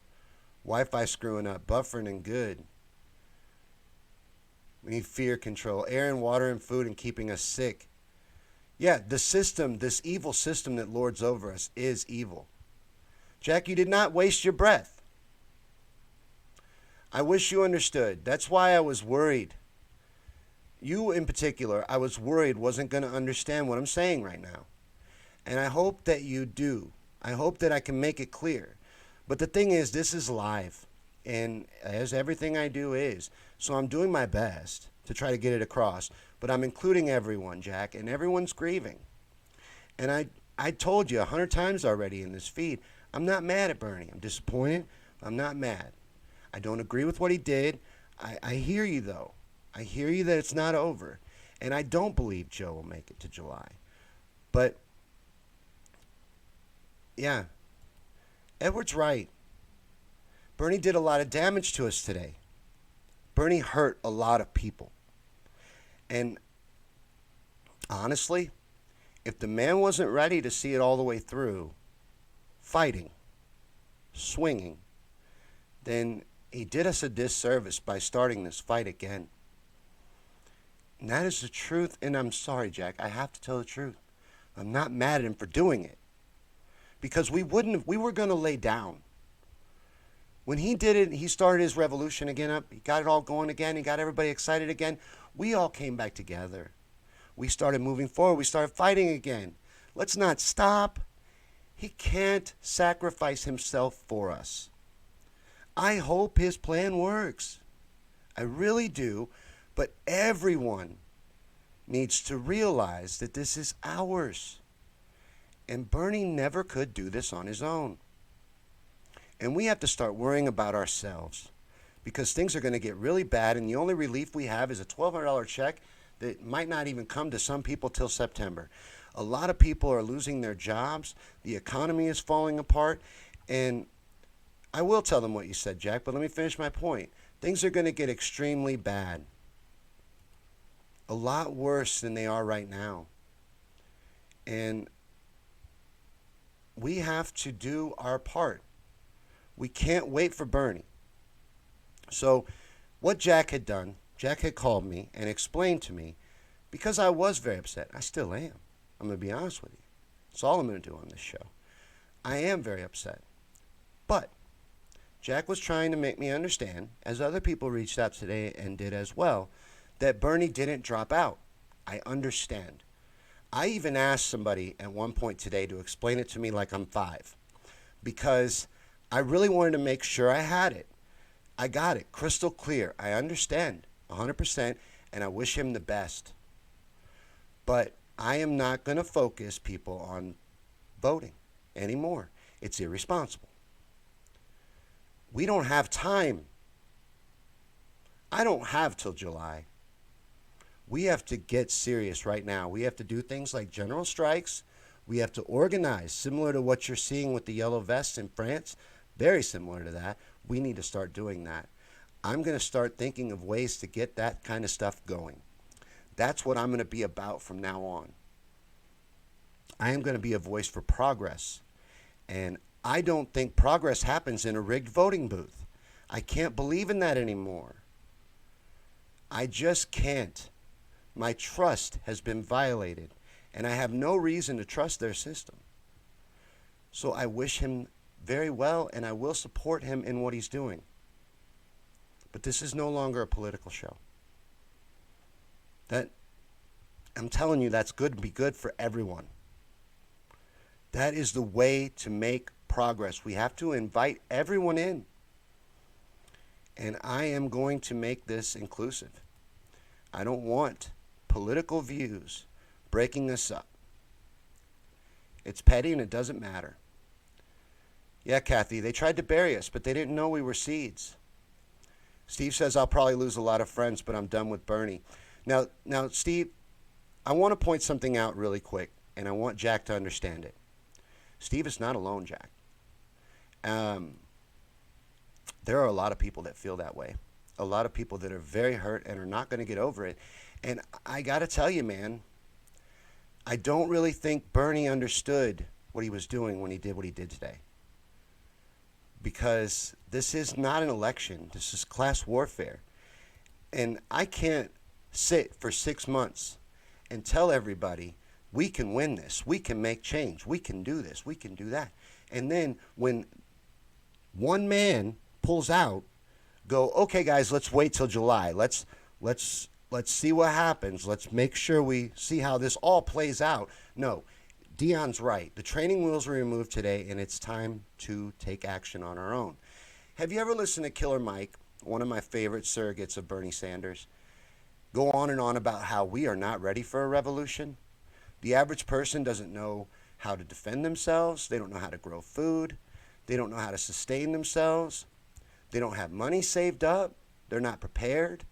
A: Wi-Fi screwing up, buffering and good. We need fear control. Air and water and food and keeping us sick. Yeah, the system, this evil system that lords over us is evil. Jack, you did not waste your breath. I wish you understood. That's why I was worried. You in particular, I was worried wasn't going to understand what I'm saying right now. And I hope that you do. I hope that I can make it clear. But the thing is, this is live. And as everything I do is. So I'm doing my best to try to get it across. But I'm including everyone, Jack. And everyone's grieving. And I told you 100 times already in this feed, I'm not mad at Bernie. I'm disappointed. I'm not mad. I don't agree with what he did. I hear you, though. I hear you that it's not over. And I don't believe Joe will make it to July. But, yeah, Edward's right. Bernie did a lot of damage to us today. Bernie hurt a lot of people. And honestly, if the man wasn't ready to see it all the way through, fighting, swinging, then he did us a disservice by starting this fight again. And that is the truth, and I'm sorry, Jack. I have to tell the truth. I'm not mad at him for doing it. Because we were going to lay down. When he did it, he started his revolution again up. He got it all going again. He got everybody excited again. We all came back together. We started moving forward. We started fighting again. Let's not stop. He can't sacrifice himself for us. I hope his plan works. I really do. But everyone needs to realize that this is ours. And Bernie never could do this on his own. And we have to start worrying about ourselves because things are going to get really bad. And the only relief we have is a $1,200 check that might not even come to some people till September. A lot of people are losing their jobs. The economy is falling apart. And I will tell them what you said, Jack, but let me finish my point. Things are going to get extremely bad. A lot worse than they are right now. And we have to do our part. We can't wait for Bernie. So what Jack had done, Jack had called me and explained to me, because I was very upset. I still am. I'm going to be honest with you. That's all I'm going to do on this show. I am very upset. But Jack was trying to make me understand, as other people reached out today and did as well, that Bernie didn't drop out. I understand. I even asked somebody at one point today to explain it to me like I'm 5, because I really wanted to make sure I had it. I got it crystal clear. I understand 100%, and I wish him the best. But I am not going to focus people on voting anymore. It's irresponsible. We don't have time. I don't have till July. We have to get serious right now. We have to do things like general strikes. We have to organize, similar to what you're seeing with the yellow vests in France, very similar to that. We need to start doing that. I'm going to start thinking of ways to get that kind of stuff going. That's what I'm going to be about from now on. I am going to be a voice for progress. And I don't think progress happens in a rigged voting booth. I can't believe in that anymore. I just can't. My trust has been violated, and I have no reason to trust their system. So I wish him very well, and I will support him in what he's doing. But this is no longer a political show. That, I'm telling you, that's good to be good for everyone. That is the way to make progress. We have to invite everyone in. And I am going to make this inclusive. I don't want political views breaking us up. It's petty and it doesn't matter. Yeah, Kathy, they tried to bury us, but they didn't know we were seeds. Steve says, I'll probably lose a lot of friends, but I'm done with Bernie. Now, Steve, I want to point something out really quick, and I want Jack to understand it. Steve is not alone, Jack. There are a lot of people that feel that way. A lot of people that are very hurt and are not going to get over it. And I got to tell you, man, I don't really think Bernie understood what he was doing when he did what he did today. Because this is not an election. This is class warfare. And I can't sit for 6 months and tell everybody, we can win this. We can make change. We can do this. We can do that. And then when one man pulls out, go, okay, guys, let's wait till July. Let's see what happens. Let's make sure we see how this all plays out. No, Dion's right. The training wheels were removed today, and it's time to take action on our own. Have you ever listened to Killer Mike, one of my favorite surrogates of Bernie Sanders, go on and on about how we are not ready for a revolution? The average person doesn't know how to defend themselves. They don't know how to grow food. They don't know how to sustain themselves. They don't have money saved up. They're not prepared.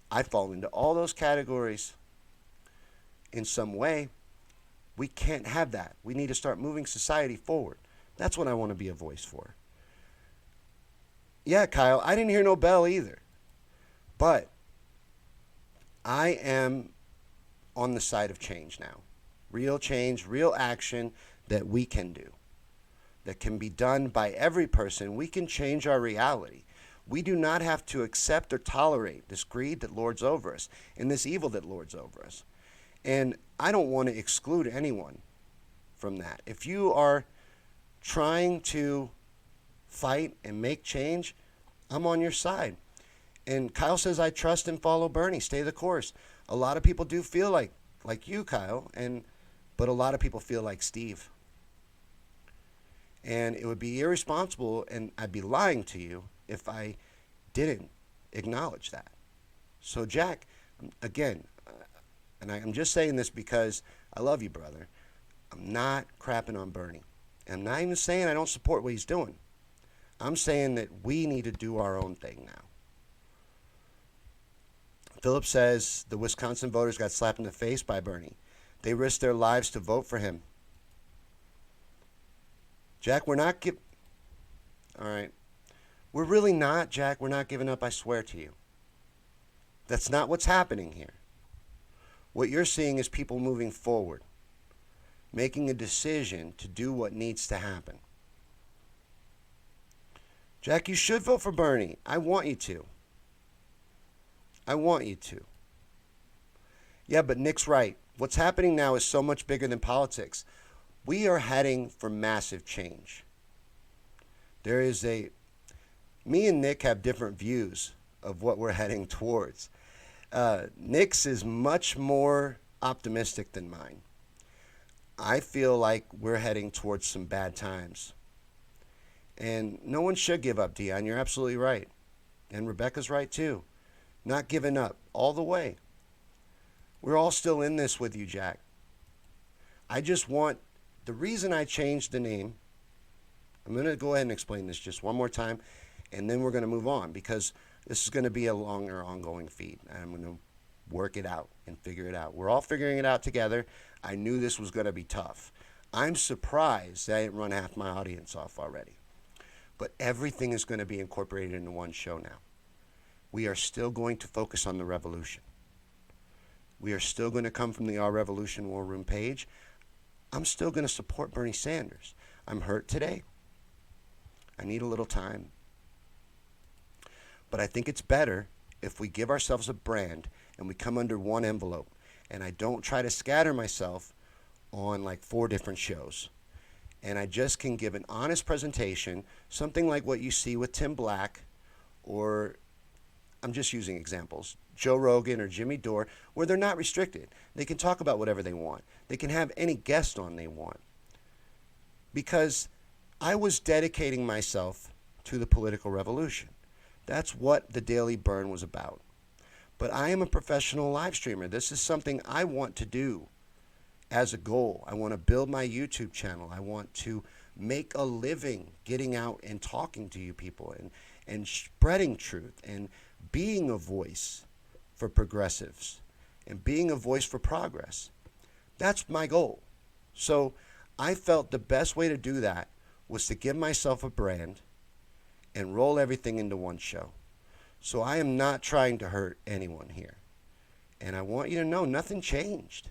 A: I fall into all those categories in some way. We can't have that. We need to start moving society forward. That's what I want to be a voice for. Yeah, Kyle, I didn't hear no bell either. But I am on the side of change now. Real change, real action that we can do. That can be done by every person. We can change our reality. We do not have to accept or tolerate this greed that lords over us and this evil that lords over us. And I don't want to exclude anyone from that. If you are trying to fight and make change, I'm on your side. And Kyle says, I trust and follow Bernie. Stay the course. A lot of people do feel like you, Kyle, but a lot of people feel like Steve. And it would be irresponsible, and I'd be lying to you if I didn't acknowledge that. So, Jack, again, and I'm just saying this because I love you, brother. I'm not crapping on Bernie. I'm not even saying I don't support what he's doing. I'm saying that we need to do our own thing now. Philip says the Wisconsin voters got slapped in the face by Bernie. They risked their lives to vote for him. Jack, we're not all right. We're really not, Jack. We're not giving up, I swear to you. That's not what's happening here. What you're seeing is people moving forward, making a decision to do what needs to happen. Jack, you should vote for Bernie. I want you to. I want you to. Yeah, but Nick's right. What's happening now is so much bigger than politics. We are heading for massive change. Me and Nick have different views of what we're heading towards. Nick's is much more optimistic than mine. I feel like we're heading towards some bad times. And no one should give up, Dion. You're absolutely right. And Rebecca's right too. Not giving up all the way. We're all still in this with you, Jack. The reason I changed the name, I'm going to go ahead and explain this just one more time, and then we're going to move on because this is going to be a longer ongoing feed. I'm going to work it out and figure it out. We're all figuring it out together. I knew this was going to be tough. I'm surprised that I didn't run half my audience off already. But everything is going to be incorporated into one show now. We are still going to focus on the revolution. We are still going to come from the Our Revolution War Room page. I'm still going to support Bernie Sanders. I'm hurt today. I need a little time. But I think it's better if we give ourselves a brand and we come under one envelope. And I don't try to scatter myself on like 4 different shows. And I just can give an honest presentation, something like what you see with Tim Black, or I'm just using examples, Joe Rogan or Jimmy Dore, where they're not restricted. They can talk about whatever they want. They can have any guest on they want. Because I was dedicating myself to the political revolution. That's what the Daily Burn was about. But I am a professional live streamer. This is something I want to do as a goal. I want to build my YouTube channel. I want to make a living getting out and talking to you people and spreading truth and being a voice for progressives and being a voice for progress. That's my goal. So I felt the best way to do that was to give myself a brand and roll everything into one show. So I am not trying to hurt anyone here. And I want you to know nothing changed.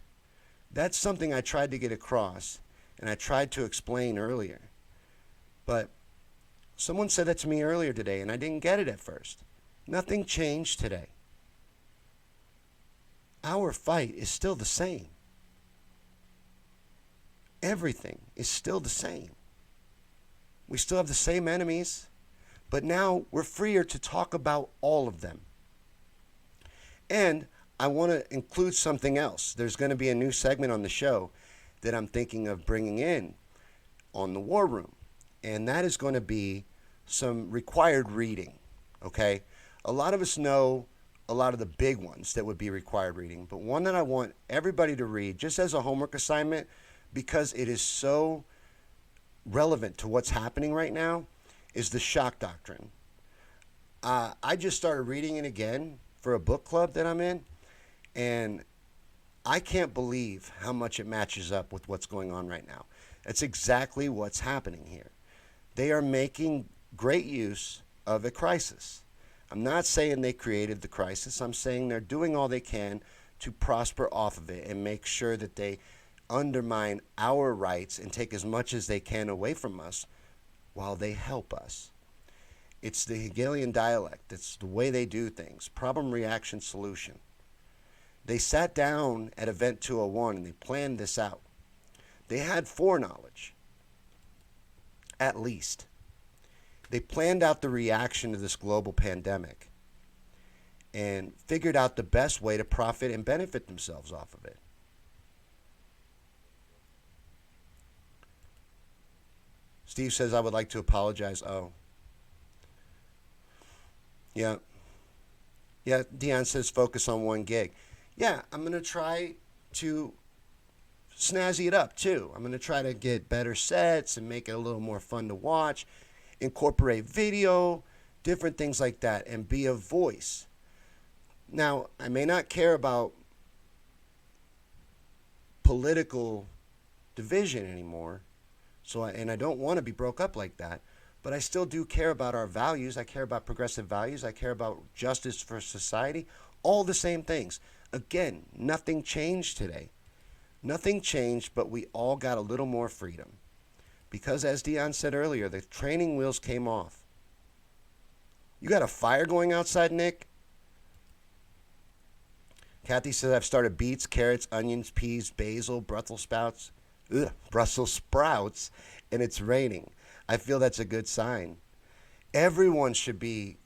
A: That's something I tried to get across and I tried to explain earlier. But someone said that to me earlier today and I didn't get it at first. Nothing changed today. Our fight is still the same. Everything is still the same. We still have the same enemies, but now we're freer to talk about all of them. And I want to include something else. There's going to be a new segment on the show that I'm thinking of bringing in on the War Room. And that is going to be some required reading, okay? A lot of us know a lot of the big ones that would be required reading, but one that I want everybody to read just as a homework assignment because it is so relevant to what's happening right now is the shock doctrine. I just started reading it again for a book club that I'm in, and I can't believe how much it matches up with what's going on right now. It's exactly what's happening here. They are making great use of a crisis. I'm not saying they created the crisis. I'm saying they're doing all they can to prosper off of it and make sure that they undermine our rights and take as much as they can away from us while they help us. It's the Hegelian dialect. It's the way they do things. Problem, reaction, solution. They sat down at Event 201 and they planned this out. They had foreknowledge, at least. They planned out the reaction to this global pandemic and figured out the best way to profit and benefit themselves off of it. Steve says, I would like to apologize. Oh. Yeah. Yeah, Dion says, focus on one gig. Yeah, I'm going to try to snazzy it up, too. I'm going to try to get better sets and make it a little more fun to watch, incorporate video, different things like that, and be a voice. Now, I may not care about political division anymore, and I don't want to be broke up like that, but I still do care about our values. I care about progressive values. I care about justice for society. All the same things. Again, nothing changed today. Nothing changed, but we all got a little more freedom. Because as Dion said earlier, the training wheels came off. You got a fire going outside, Nick? Kathy says, I've started beets, carrots, onions, peas, basil, Brussels sprouts. Brussels sprouts, and it's raining. I feel that's a good sign. Everyone should be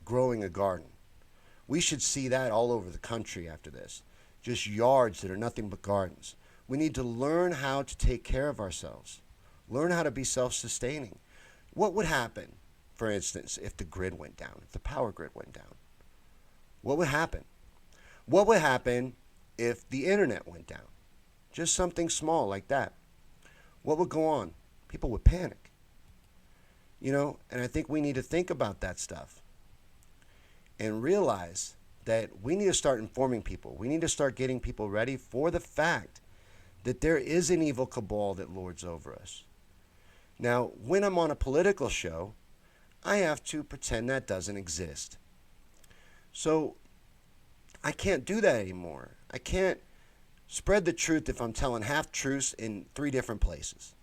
A: growing a garden. We should see that all over the country after this. Just yards that are nothing but gardens. We need to learn how to take care of ourselves. Learn how to be self-sustaining. What would happen, for instance, if the grid went down, if the power grid went down? What would happen? What would happen if the internet went down? Just something small like that. What would go on? People would panic. You know, and I think we need to think about that stuff and realize that we need to start informing people. We need to start getting people ready for the fact that there is an evil cabal that lords over us. Now, when I'm on a political show, I have to pretend that doesn't exist. So I can't do that anymore. I can't spread the truth if I'm telling half truths in 3 different places.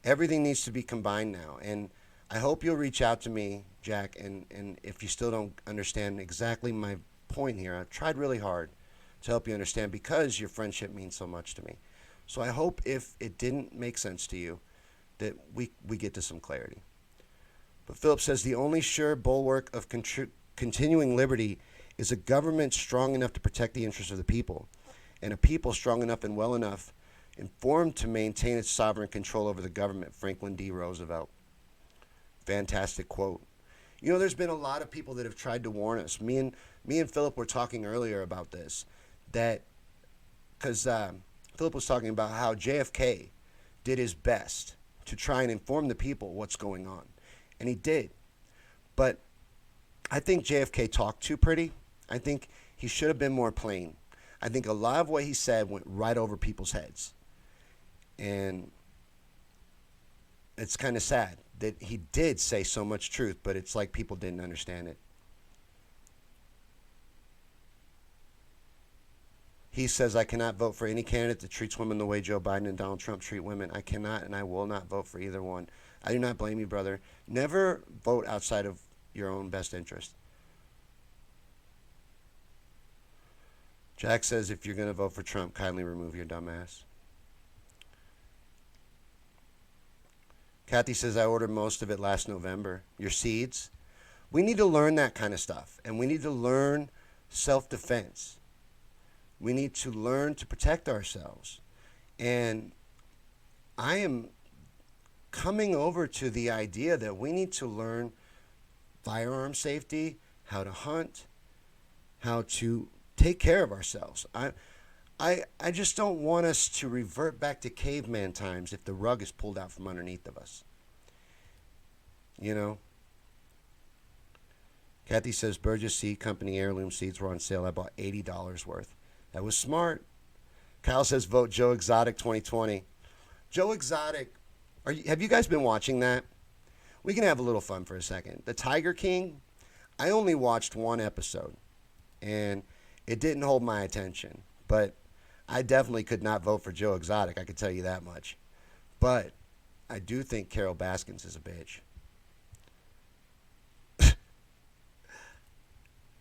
A: Everything needs to be combined now. And I hope you'll reach out to me, Jack, and if you still don't understand exactly my point here, I've tried really hard to help you understand because your friendship means so much to me. So I hope if it didn't make sense to you that we get to some clarity. But Philip says the only sure bulwark of continuing liberty is a government strong enough to protect the interests of the people, and a people strong enough and well enough informed to maintain its sovereign control over the government. Franklin D. Roosevelt. Fantastic quote. You know, there's been a lot of people that have tried to warn us. Me and Philip were talking earlier about this, that because Philip was talking about how JFK did his best to try and inform the people what's going on, and he did. But I think JFK talked too pretty. I think he should have been more plain. I think a lot of what he said went right over people's heads. And it's kind of sad that he did say so much truth, but it's like people didn't understand it. He says, I cannot vote for any candidate that treats women the way Joe Biden and Donald Trump treat women. I cannot and I will not vote for either one. I do not blame you, brother. Never vote outside of your own best interest. Jack says, if you're going to vote for Trump, kindly remove your dumb ass. Kathy says, I ordered most of it last November. Your seeds? We need to learn that kind of stuff. And we need to learn self-defense. We need to learn to protect ourselves. And I am coming over to the idea that we need to learn firearm safety, how to hunt, how to take care of ourselves. I just don't want us to revert back to caveman times if the rug is pulled out from underneath of us. You know? Kathy says, Burgess Seed Company heirloom seeds were on sale. I bought $80 worth. That was smart. Kyle says, vote Joe Exotic 2020. Joe Exotic, have you guys been watching that? We can have a little fun for a second. The Tiger King, I only watched 1 episode, and it didn't hold my attention. But I definitely could not vote for Joe Exotic, I can tell you that much. But I do think Carol Baskins is a bitch.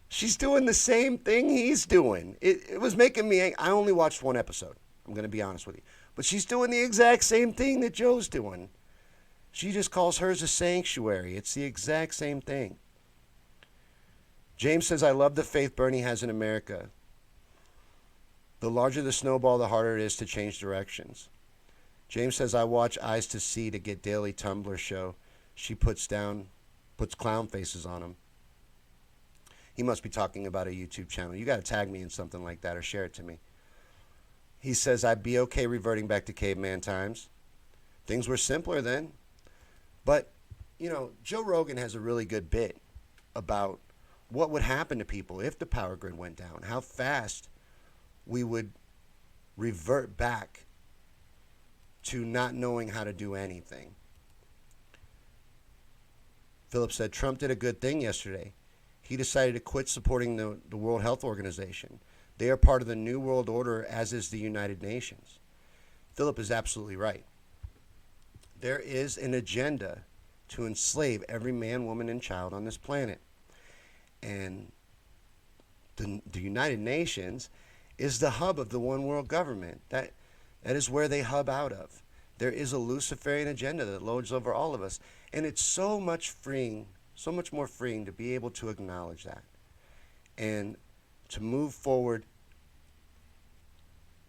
A: She's doing the same thing he's doing. It was making me angry. I only watched 1 episode. I'm going to be honest with you. But she's doing the exact same thing that Joe's doing. She just calls hers a sanctuary. It's the exact same thing. James says, I love the faith Bernie has in America. The larger the snowball, the harder it is to change directions. James says, I watch Eyes to See to get daily Tumblr show. She puts clown faces on him. He must be talking about a YouTube channel. You got to tag me in something like that or share it to me. He says, I'd be okay reverting back to caveman times. Things were simpler then. But, you know, Joe Rogan has a really good bit about what would happen to people if the power grid went down, how fast we would revert back to not knowing how to do anything. Philip said, Trump did a good thing yesterday. He decided to quit supporting the World Health Organization. They are part of the New World Order, as is the United Nations. Philip is absolutely right. There is an agenda to enslave every man, woman, and child on this planet. And the United Nations is the hub of the one world government. That is where they hub out of. There is a Luciferian agenda that lords over all of us. And it's so much more freeing to be able to acknowledge that and to move forward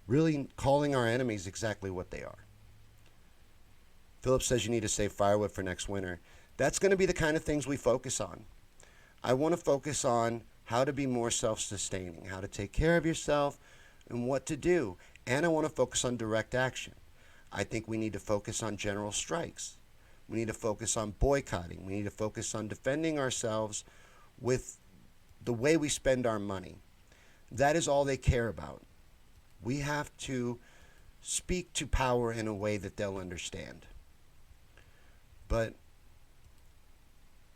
A: really calling our enemies exactly what they are. Philip says you need to save firewood for next winter. That's going to be the kind of things we focus on. I want to focus on how to be more self-sustaining, how to take care of yourself and what to do. And I want to focus on direct action. I think we need to focus on general strikes. We need to focus on boycotting. We need to focus on defending ourselves with the way we spend our money. That is all they care about. We have to speak to power in a way that they'll understand.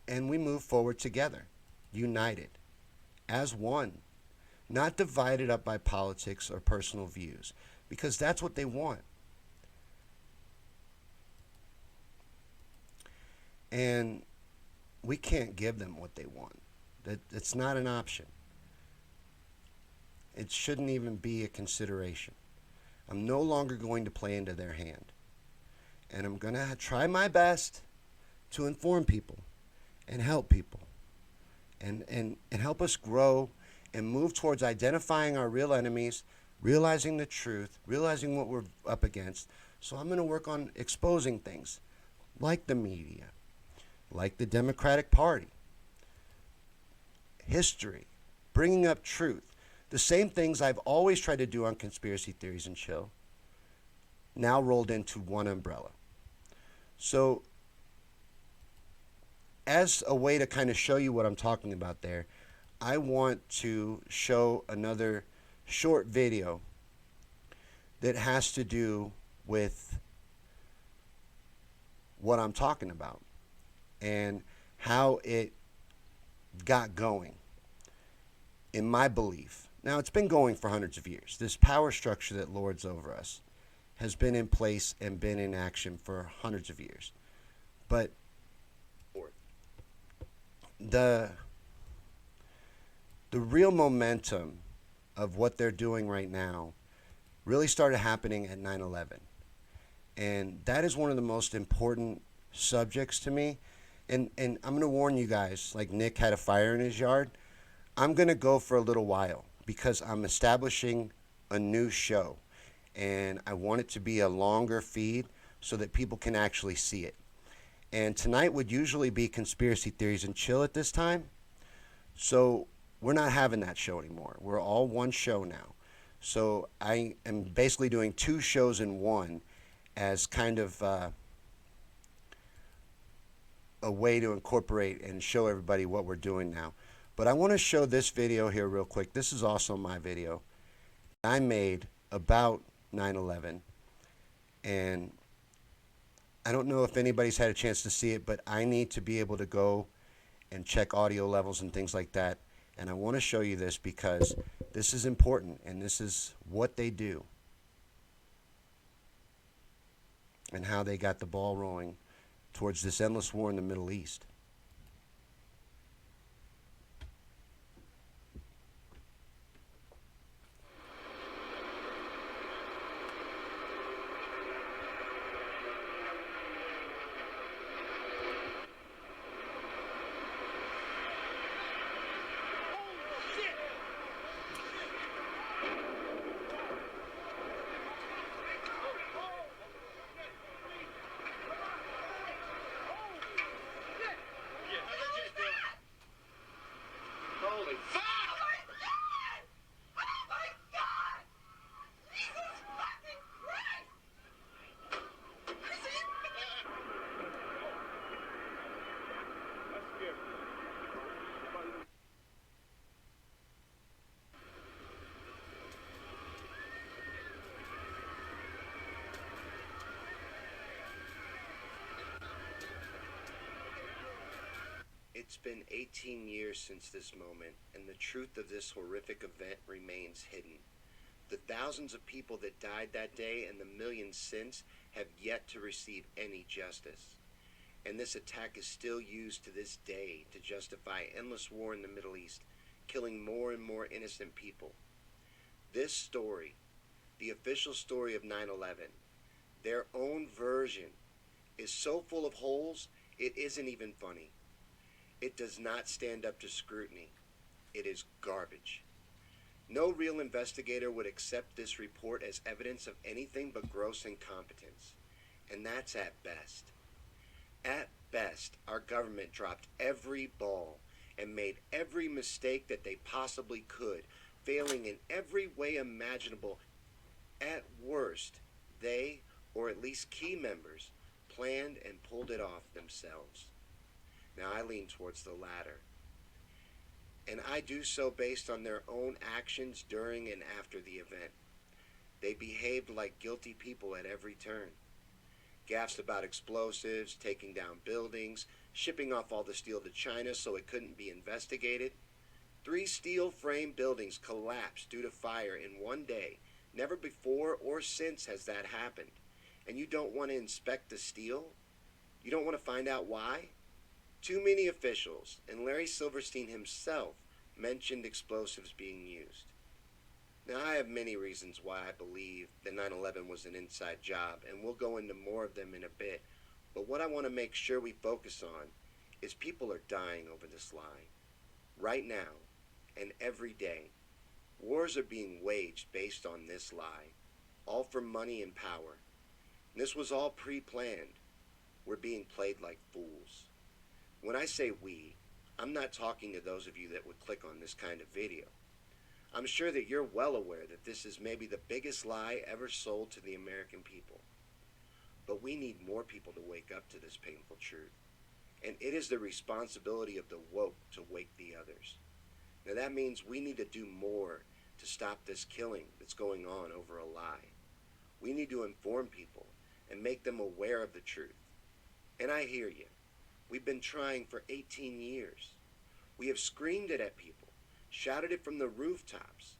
A: And we move forward together, united, as one, not divided up by politics or personal views, because that's what they want. And we can't give them what they want. It's not an option. It shouldn't even be a consideration. I'm no longer going to play into their hand. And I'm going to try my best to inform people and help people and help us grow and move towards identifying our real enemies, realizing the truth, realizing what we're up against. So I'm going to work on exposing things like the media, like the Democratic Party, history, bringing up truth. The same things I've always tried to do on Conspiracy Theories and Chill, now rolled into one umbrella. So, as a way to kind of show you what I'm talking about there, I want to show another short video that has to do with what I'm talking about and how it got going, in my belief. Now, it's been going for hundreds of years. This power structure that lords over us has been in place and been in action for hundreds of years. But the real momentum of what they're doing right now really started happening at 9/11. And that is one of the most important subjects to me. And I'm going to warn you guys, like Nick had a fire in his yard. I'm going to go for a little while because I'm establishing a new show. And I want it to be a longer feed so that people can actually see it. And tonight would usually be Conspiracy Theories and Chill at this time. So we're not having that show anymore. We're all one show now. So I am basically doing two shows in one as kind of a way to incorporate and show everybody what we're doing now. But I want to show this video here real quick. This is also my video I made about 9/11. And I don't know if anybody's had a chance to see it, but I need to be able to go and check audio levels and things like that. And I want to show you this because this is important and this is what they do and how they got the ball rolling towards this endless war in the Middle East.
E: Holy fuck!
A: It's been 18 years since this moment, and the truth of this horrific event remains hidden. The thousands of people that died that day and the millions since have yet to receive any justice. And this attack is still used to this day to justify endless war in the Middle East, killing more and more innocent people. This story, the official story of 9/11, their own version, is so full of holes, it isn't even funny. It does not stand up to scrutiny. It is garbage. No real investigator would accept this report as evidence of anything but gross incompetence. And that's at best. At best, our government dropped every ball and made every mistake that they possibly could, failing in every way imaginable. At worst, they, or at least key members, planned and pulled it off themselves. Now, I lean towards the latter. And I do so based on their own actions during and after the event. They behaved like guilty people at every turn. Gaffes about explosives, taking down buildings, shipping off all the steel to China so it couldn't be investigated. 3 steel frame buildings collapsed due to fire in one day. Never before or since has that happened. And you don't want to inspect the steel? You don't want to find out why? Too many officials, and Larry Silverstein himself, mentioned explosives being used. Now, I have many reasons why I believe that 9/11 was an inside job, and we'll go into more of them in a bit. But what I want to make sure we focus on is people are dying over this lie. Right now, and every day, wars are being waged based on this lie, all for money and power. And this was all pre-planned. We're being played like fools. When I say we, I'm not talking to those of you that would click on this kind of video. I'm sure that you're well aware that this is maybe the biggest lie ever sold to the American people. But we need more people to wake up to this painful truth. And it is the responsibility of the woke to wake the others. Now that means we need to do more to stop this killing that's going on over a lie. We need to inform people and make them aware of the truth. And I hear you. We've been trying for 18 years. We have screamed it at people, shouted it from the rooftops.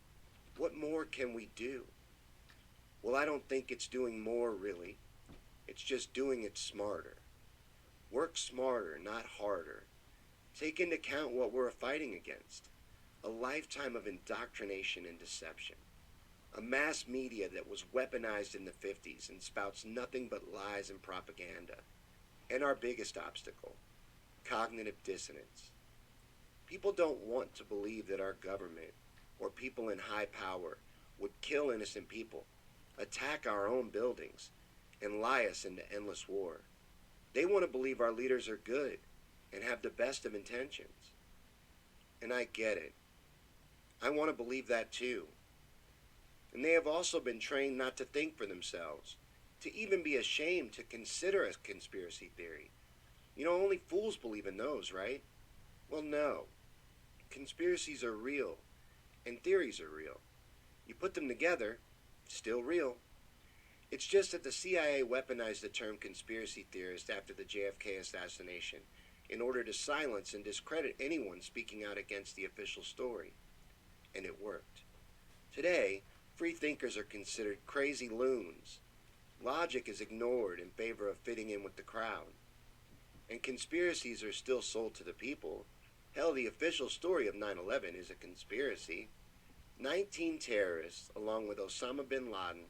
A: What more can we do? Well, I don't think it's doing more, really. It's just doing it smarter. Work smarter, not harder. Take into account what we're fighting against. A lifetime of indoctrination and deception. A mass media that was weaponized in the 50s and spouts nothing but lies and propaganda. And our biggest obstacle, cognitive dissonance. People don't want to believe that our government or people in high power would kill innocent people, attack our own buildings, and lie us into endless war. They want to believe our leaders are good and have the best of intentions. And I get it. I want to believe that too. And they have also been trained not to think for themselves, to even be ashamed to consider a conspiracy theory. You know, only fools believe in those, right? Well, no. Conspiracies are real, and theories are real. You put them together, still real. It's just that the CIA weaponized the term conspiracy theorist after the JFK assassination in order to silence and discredit anyone speaking out against the official story. And it worked. Today, free thinkers are considered crazy loons. Logic is ignored in favor of fitting in with the crowd. And conspiracies are still sold to the people. Hell, the official story of 9/11 is a conspiracy. 19 terrorists, along with Osama bin Laden,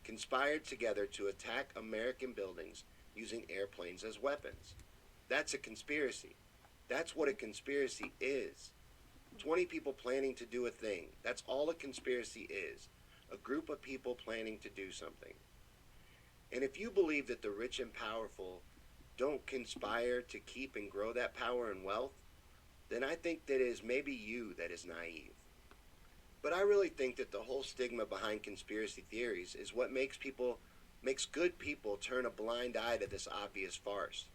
A: conspired together to attack American buildings using airplanes as weapons. That's a conspiracy. That's what a conspiracy is. 20 people planning to do a thing. That's all a conspiracy is. A group of people planning to do something. And if you believe that the rich and powerful don't conspire to keep and grow that power and wealth, then I think that it is maybe you that is naive. But I really think that the whole stigma behind conspiracy theories is what makes good people turn a blind eye to this obvious farce.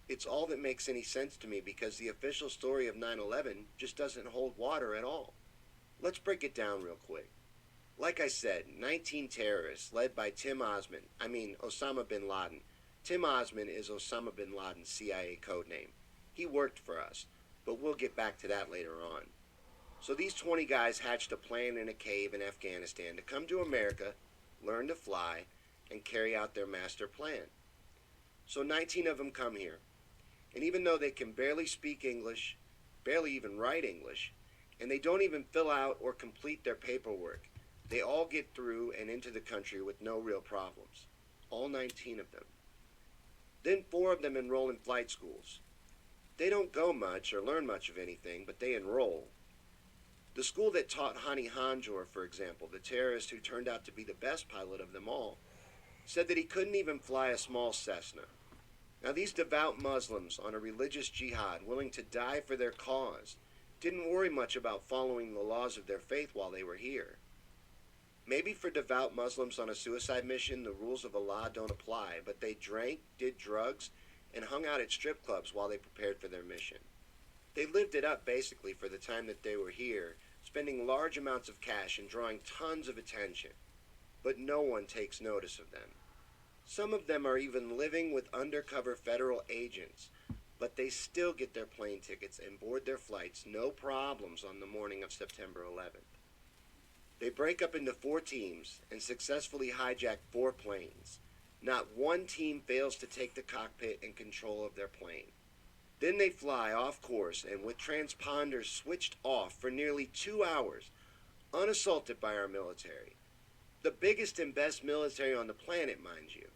A: It's all that makes any sense to me because the official story of 9/11 just doesn't hold water at all. Let's break it down real quick. Like I said, 19 terrorists led by Osama bin Laden. Tim Osman is Osama bin Laden's CIA codename. He worked for us, but we'll get back to that later on. So these 20 guys hatched a plan in a cave in Afghanistan to come to America, learn to fly, and carry out their master plan. So 19 of them come here. And even though they can barely speak English, barely even write English, and they don't even fill out or complete their paperwork, they all get through and into the country with no real problems. All 19 of them. Then 4 of them enroll in flight schools. They don't go much or learn much of anything, but they enroll. The school that taught Hani Hanjour, for example, the terrorist who turned out to be the best pilot of them all, said that he couldn't even fly a small Cessna. Now these devout Muslims on a religious jihad willing to die for their cause didn't worry much about following the laws of their faith while they were here. Maybe for devout Muslims on a suicide mission, the rules of Allah don't apply, but they drank, did drugs, and hung out at strip clubs while they prepared for their mission. They lived it up basically for the time that they were here, spending large amounts of cash and drawing tons of attention. But no one takes notice of them. Some of them are even living with undercover federal agents, but they still get their plane tickets and board their flights no problems on the morning of September 11th. They break up into 4 teams and successfully hijack 4 planes. Not one team fails to take the cockpit and control of their plane. Then they fly off course and with transponders switched off for nearly 2 hours, unassaulted by our military. The biggest and best military on the planet, mind you.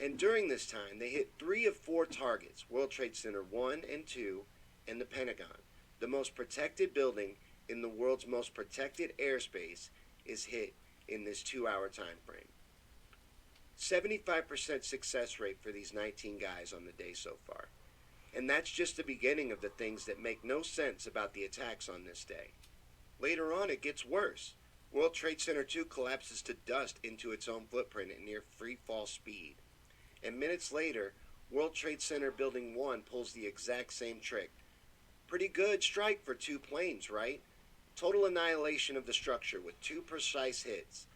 A: And during this time, they hit 3 of 4 targets, World Trade Center 1 and 2, and the Pentagon. The most protected building in the world's most protected airspace is hit in this 2-hour time frame. 75% success rate for these 19 guys on the day so far. And that's just the beginning of the things that make no sense about the attacks on this day. Later on, it gets worse. World Trade Center 2 collapses to dust into its own footprint at near free fall speed. And minutes later, World Trade Center Building 1 pulls the exact same trick. Pretty good strike for 2 planes, right? Total annihilation of the structure with 2 precise hits.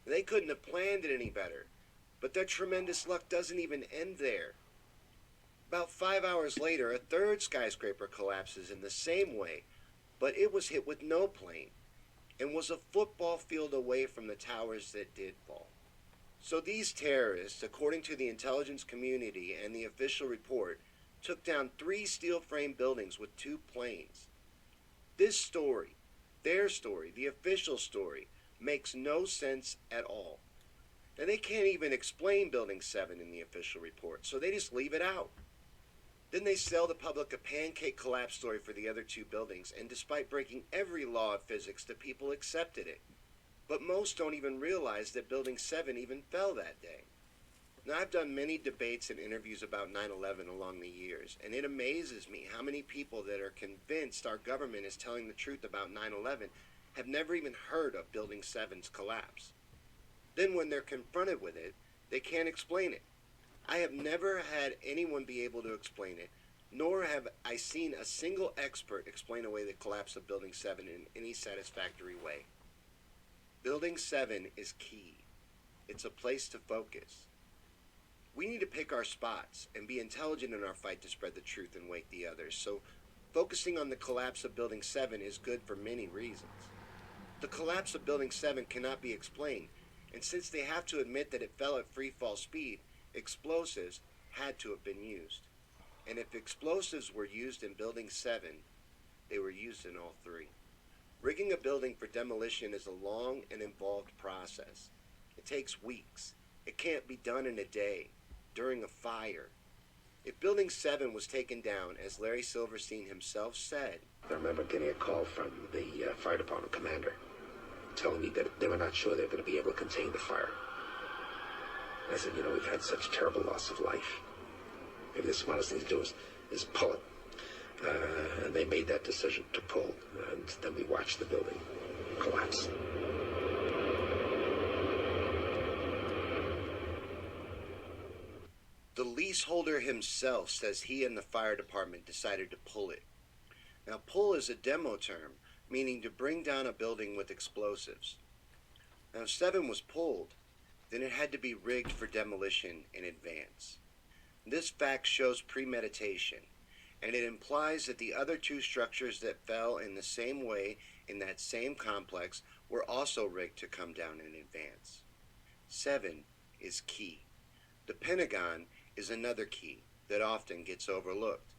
A: They couldn't have planned it any better. But their tremendous luck doesn't even end there. About 5 hours later, a 3rd skyscraper collapses in the same way, but it was hit with no plane and was a football field away from the towers that did fall. So these terrorists, according to the intelligence community and the official report, took down 3 steel frame buildings with 2 planes. This story, their story, the official story, makes no sense at all. And they can't even explain Building 7 in the official report, so they just leave it out. Then they sell the public a pancake collapse story for the other 2 buildings, and despite breaking every law of physics, the people accepted it. But most don't even realize that Building 7 even fell that day. Now, I've done many debates and interviews about 9/11 along the years, and it amazes me how many people that are convinced our government is telling the truth about 9/11 have never even heard of Building 7's collapse. Then when they're confronted with it, they can't explain it. I have never had anyone be able to explain it, nor have I seen a single expert explain away the collapse of Building 7 in any satisfactory way. Building 7 is key. It's a place to focus. We need to pick our spots and be intelligent in our fight to spread the truth and wake the others, so focusing on the collapse of Building 7 is good for many reasons. The collapse of Building 7 cannot be explained, and since they have to admit that it fell at free fall speed, explosives had to have been used. And if explosives were used in Building 7, they were used in all 3. Rigging a building for demolition is a long and involved process. It takes weeks. It can't be done in a day, during a fire. If Building 7 was taken down, as Larry Silverstein himself said,
F: I remember getting a call from the fire department commander telling me that they were not sure they were going to be able to contain the fire. I said, we've had such terrible loss of life. Maybe the smartest thing to do is pull it. And they made that decision to pull, and then we watched the building collapse.
A: The leaseholder himself says he and the fire department decided to pull it. Now, pull is a demo term, meaning to bring down a building with explosives. Now, if 7 was pulled, then it had to be rigged for demolition in advance. This fact shows premeditation, and it implies that the other 2 structures that fell in the same way in that same complex were also rigged to come down in advance. 7 is key. The Pentagon is another key that often gets overlooked.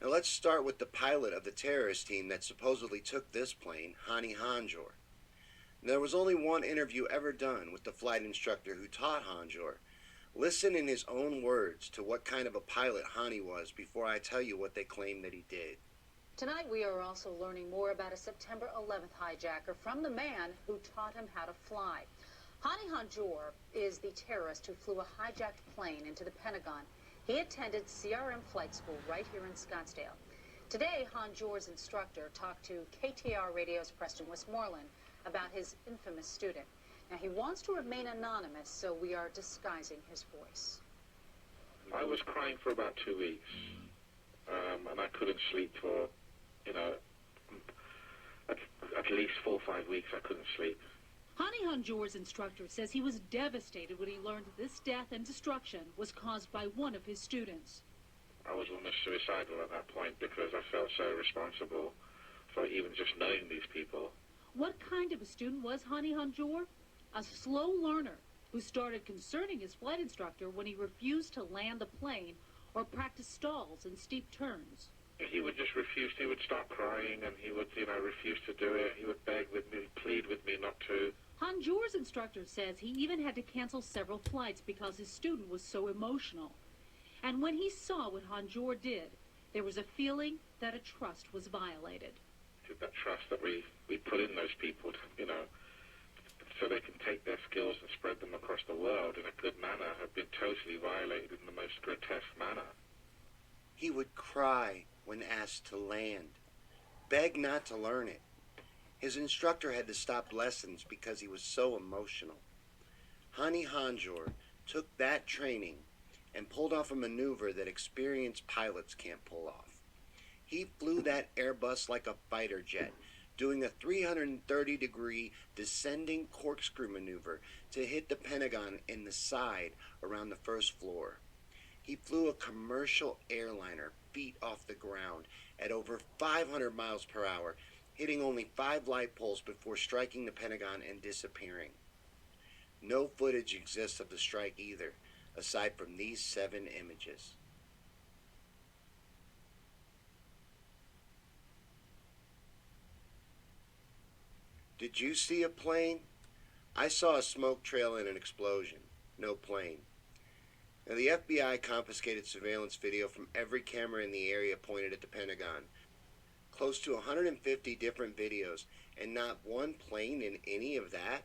A: Now let's start with the pilot of the terrorist team that supposedly took this plane, Hani Hanjour. There was only one interview ever done with the flight instructor who taught Hanjour. Listen in his own words to what kind of a pilot Hani was before I tell you what they claim that he did.
G: Tonight we are also learning more about a September 11th hijacker from the man who taught him how to fly. Hani Hanjour is the terrorist who flew a hijacked plane into the Pentagon. He attended CRM flight school right here in Scottsdale. Today, Hanjour's instructor talked to KTAR Radio's Preston Westmoreland about his infamous student. Now, he wants to remain anonymous, so we are disguising his voice.
H: I was crying for about 2 weeks, and I couldn't sleep for
F: you know, at, at least 4 or 5 weeks I couldn't sleep.
G: Hani Hanjour's instructor says he was devastated when he learned that this death and destruction was caused by one of his students.
F: I was almost suicidal at that point because I felt so responsible for even just knowing these people.
G: What kind of a student was Hani Hanjour? A slow learner who started concerning his flight instructor when he refused to land the plane or practice stalls and steep turns.
F: He would just refuse. He would start crying and he would, refuse to do it. He would beg with me, plead with me not to.
G: Hanjour's instructor says he even had to cancel several flights because his student was so emotional. And when he saw what Hanjour did, there was a feeling that a trust was violated.
F: That trust that we put in those people, so they can take their skills and spread them across the world in a good manner, have been totally violated in the most grotesque manner.
A: He would cry when asked to land, beg not to learn it. His instructor had to stop lessons because he was so emotional. Hani Hanjour took that training and pulled off a maneuver that experienced pilots can't pull off. He flew that Airbus like a fighter jet, doing a 330-degree descending corkscrew maneuver to hit the Pentagon in the side around the first floor. He flew a commercial airliner feet off the ground at over 500 miles per hour, hitting only 5 light poles before striking the Pentagon and disappearing. No footage exists of the strike either, aside from these 7 images. Did you see a plane? I saw a smoke trail and an explosion. No plane. Now, the FBI confiscated surveillance video from every camera in the area pointed at the Pentagon. Close to 150 different videos, and not one plane in any of that?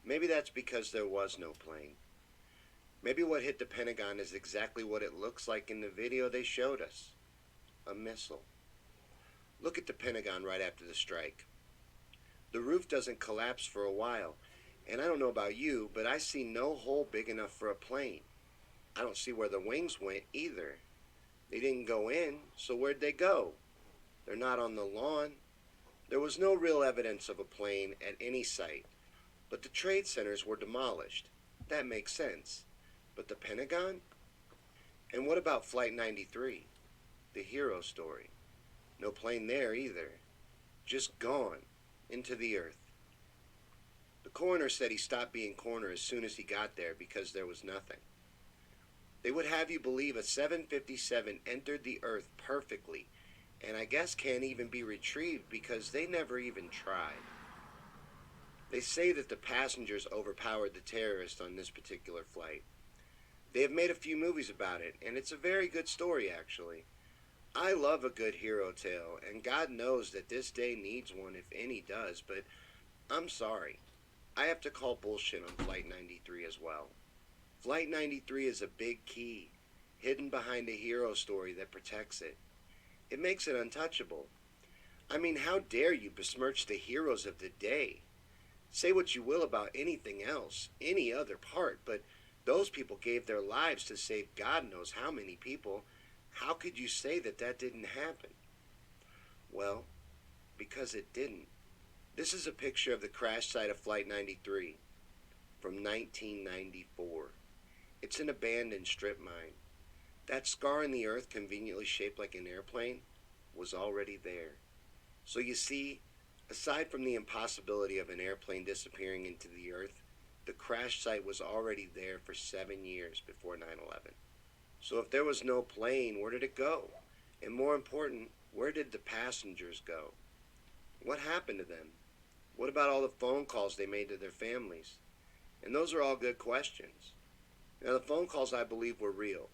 A: Maybe that's because there was no plane. Maybe what hit the Pentagon is exactly what it looks like in the video they showed us. A missile. Look at the Pentagon right after the strike. The roof doesn't collapse for a while, and I don't know about you, but I see no hole big enough for a plane. I don't see where the wings went either. They didn't go in, so where'd they go? They're not on the lawn. There was no real evidence of a plane at any site, but the trade centers were demolished. That makes sense. But the Pentagon? And what about Flight 93? The hero story. No plane there either. Just gone into the earth. The coroner said he stopped being coroner as soon as he got there because there was nothing. They would have you believe a 757 entered the earth perfectly, and I guess can't even be retrieved because they never even tried. They say that the passengers overpowered the terrorists on this particular flight. They have made a few movies about it, and it's a very good story, actually. I love a good hero tale, and God knows that this day needs one if any does, but I'm sorry. I have to call bullshit on Flight 93 as well. Flight 93 is a big key, hidden behind a hero story that protects it. It makes it untouchable. I mean, how dare you besmirch the heroes of the day? Say what you will about anything else, any other part, but those people gave their lives to save God knows how many people. How could you say that that didn't happen? Well, because it didn't. This is a picture of the crash site of Flight 93 from 1994. It's an abandoned strip mine. That scar in the earth, conveniently shaped like an airplane, was already there. So you see, aside from the impossibility of an airplane disappearing into the earth, the crash site was already there for 7 years before 9/11. So if there was no plane, where did it go? And more important, where did the passengers go? What happened to them? What about all the phone calls they made to their families? And those are all good questions. Now, the phone calls I believe were real,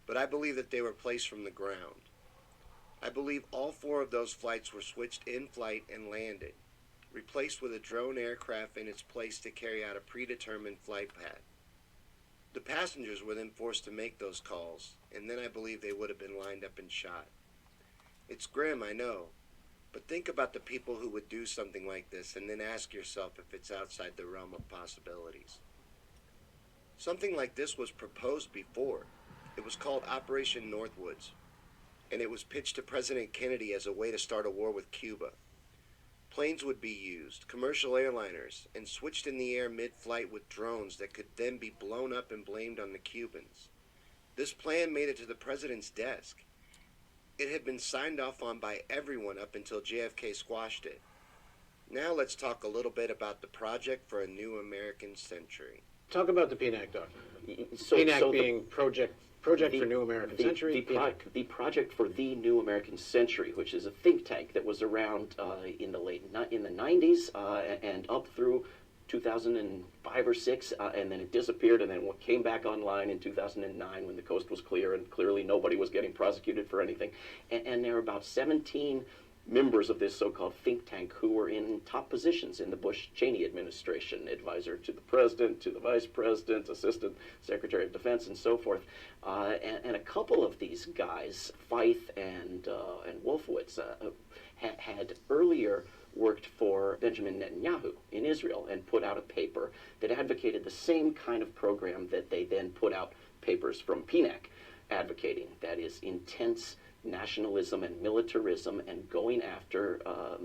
A: but I believe that they were placed from the ground. I believe all 4 of those flights were switched in flight and landed, replaced with a drone aircraft in its place to carry out a predetermined flight path. The passengers were then forced to make those calls, and then I believe they would have been lined up and shot. It's grim, I know, but think about the people who would do something like this and then ask yourself if it's outside the realm of possibilities. Something like this was proposed before. It was called Operation Northwoods. and it was pitched to President Kennedy as a way to start a war with Cuba. Planes would be used, commercial airliners, and switched in the air mid-flight with drones that could then be blown up and blamed on the Cubans. This plan made it to the president's desk. It had been signed off on by everyone up until JFK squashed it. Now let's talk a little bit about the Project for a New American Century.
H: Talk about the PNAC document.
I: So
H: being Project for New American Century.
I: The Project for the New American Century, which is a think tank that was around in the 90s and up through 2005 or 6, and then it disappeared, and then came back online in 2009 when the coast was clear, and clearly nobody was getting prosecuted for anything. And there are about 17 members of this so-called think tank who were in top positions in the Bush-Cheney administration, advisor to the president, to the vice president, assistant secretary of defense, and so forth. And a couple of these guys, Feith and Wolfowitz, had earlier worked for Benjamin Netanyahu in Israel and put out a paper that advocated the same kind of program that they then put out papers from PNAC advocating, that is intense nationalism and militarism and going after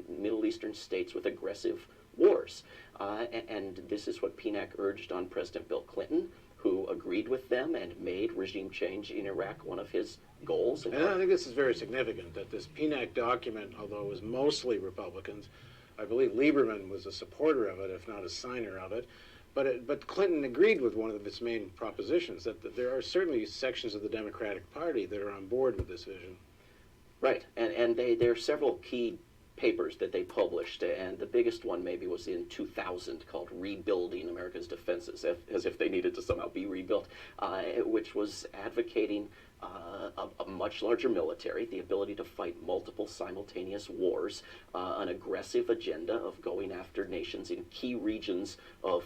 I: Middle Eastern states with aggressive wars. And this is what PNAC urged on President Bill Clinton, who agreed with them and made regime change in Iraq one of his goals.
H: And I think this is very significant, that this PNAC document, although it was mostly Republicans, I believe Lieberman was a supporter of it, if not a signer of it, but Clinton agreed with one of its main propositions, that there are certainly sections of the Democratic Party that are on board with this vision.
I: Right, and there are several key papers that they published, and the biggest one maybe was in 2000 called Rebuilding America's Defenses, as if they needed to somehow be rebuilt, which was advocating a much larger military, the ability to fight multiple simultaneous wars, an aggressive agenda of going after nations in key regions of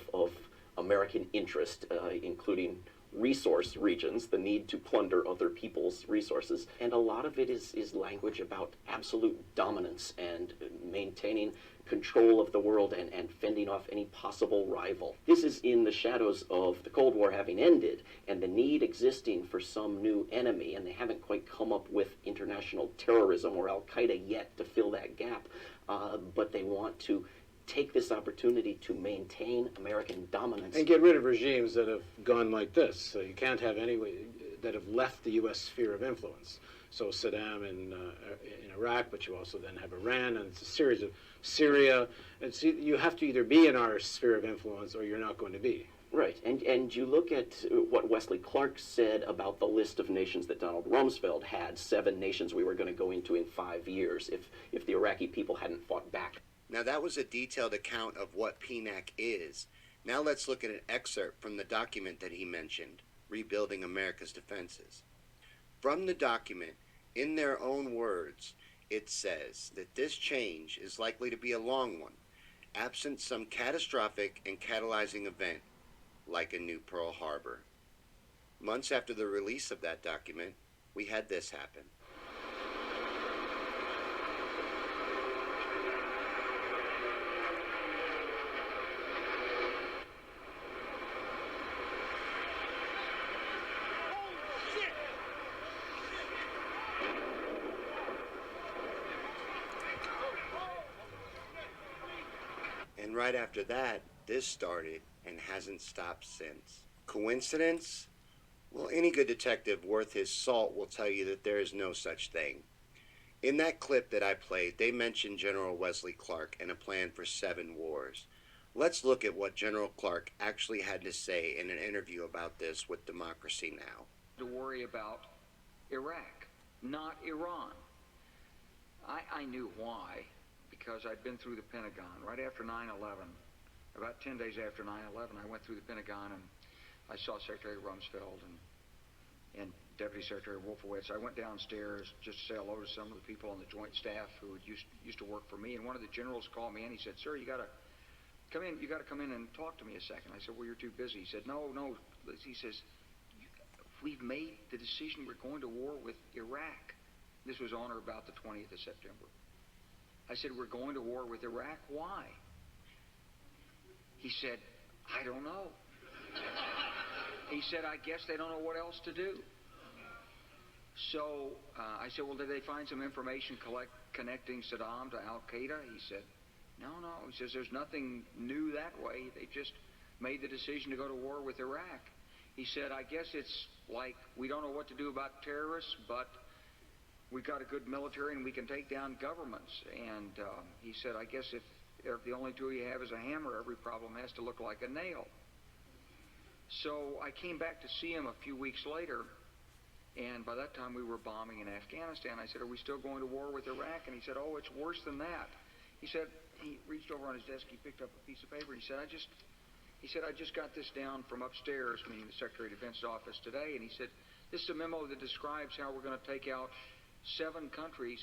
I: American interest, including resource regions, the need to plunder other people's resources. And a lot of it is language about absolute dominance and maintaining control of the world and fending off any possible rival. This is in the shadows of the Cold War having ended and the need existing for some new enemy, and they haven't quite come up with international terrorism or Al-Qaeda yet to fill that gap, but they want to take this opportunity to maintain American dominance.
H: And get rid of regimes that have gone like this. So you can't have any that have left the U.S. sphere of influence. So Saddam in Iraq, but you also then have Iran, and it's a series of Syria. And so you have to either be in our sphere of influence or you're not going to be.
I: Right, and you look at what Wesley Clark said about the list of nations that Donald Rumsfeld had, 7 nations we were going to go into in 5 years if the Iraqi people hadn't fought back.
A: Now that was a detailed account of what PNAC is. Now let's look at an excerpt from the document that he mentioned, Rebuilding America's Defenses. From the document, in their own words, it says that this change is likely to be a long one, absent some catastrophic and catalyzing event, like a new Pearl Harbor. Months after the release of that document, we had this happen. And right after that, this started and hasn't stopped since. Coincidence? Well, any good detective worth his salt will tell you that there is no such thing. In that clip that I played, they mentioned General Wesley Clark and a plan for 7 wars. Let's look at what General Clark actually had to say in an interview about this with Democracy Now!
J: To worry about Iraq, not Iran. I knew why, because I'd been through the Pentagon right after 9/11. About 10 days after 9/11, I went through the Pentagon and I saw Secretary Rumsfeld and Deputy Secretary Wolfowitz. I went downstairs just to say hello to some of the people on the Joint Staff who had used to work for me. And one of the generals called me and he said, "Sir, you got to come in. You got to come in and talk to me a second." I said, "Well, you're too busy." He said, "No." He says, "We've made the decision. We're going to war with Iraq." This was on or about the 20th of September. I said, "We're going to war with Iraq. Why?" He said, "I don't know." He said, "I guess they don't know what else to do." So I said, well, did they find some information connecting Saddam to Al Qaeda? He said, no. He says, there's nothing new that way. They just made the decision to go to war with Iraq. He said, I guess it's like we don't know what to do about terrorists, but we've got a good military and we can take down governments. And he said, I guess if the only tool you have is a hammer, every problem has to look like a nail. So I came back to see him a few weeks later, and by that time we were bombing in Afghanistan. I said, are we still going to war with Iraq? And he said, oh, it's worse than that. He said, he reached over on his desk, he picked up a piece of paper, and he said, I just got this down from upstairs, meaning the Secretary of Defense's office today, and he said, this is a memo that describes how we're going to take out 7 countries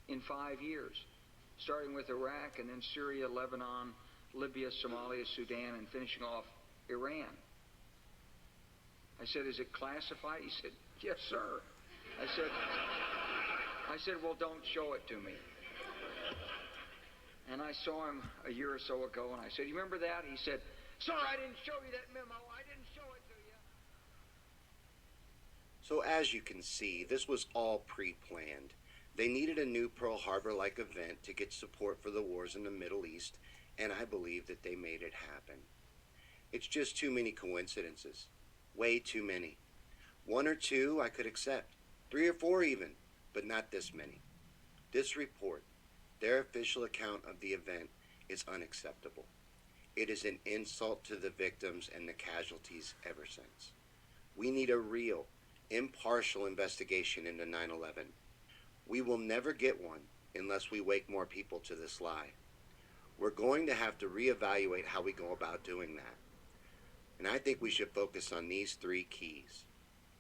J: in 5 years, starting with Iraq and then Syria, Lebanon, Libya, Somalia, Sudan, and finishing off Iran. I said, is it classified? He said, yes, sir. I said, well, don't show it to me. And I saw him a year or so ago, and I said, you remember that? He said, sir, I didn't show you that memo. I didn't show it to you.
A: So as you can see, this was all pre-planned. They needed a new Pearl Harbor-like event to get support for the wars in the Middle East, and I believe that they made it happen. It's just too many coincidences. Way too many. 1 or 2 I could accept. 3 or 4 even, but not this many. This report, their official account of the event, is unacceptable. It is an insult to the victims and the casualties ever since. We need a real, impartial investigation into 9/11. We will never get one unless we wake more people to this lie. We're going to have to reevaluate how we go about doing that. And I think we should focus on these 3 keys: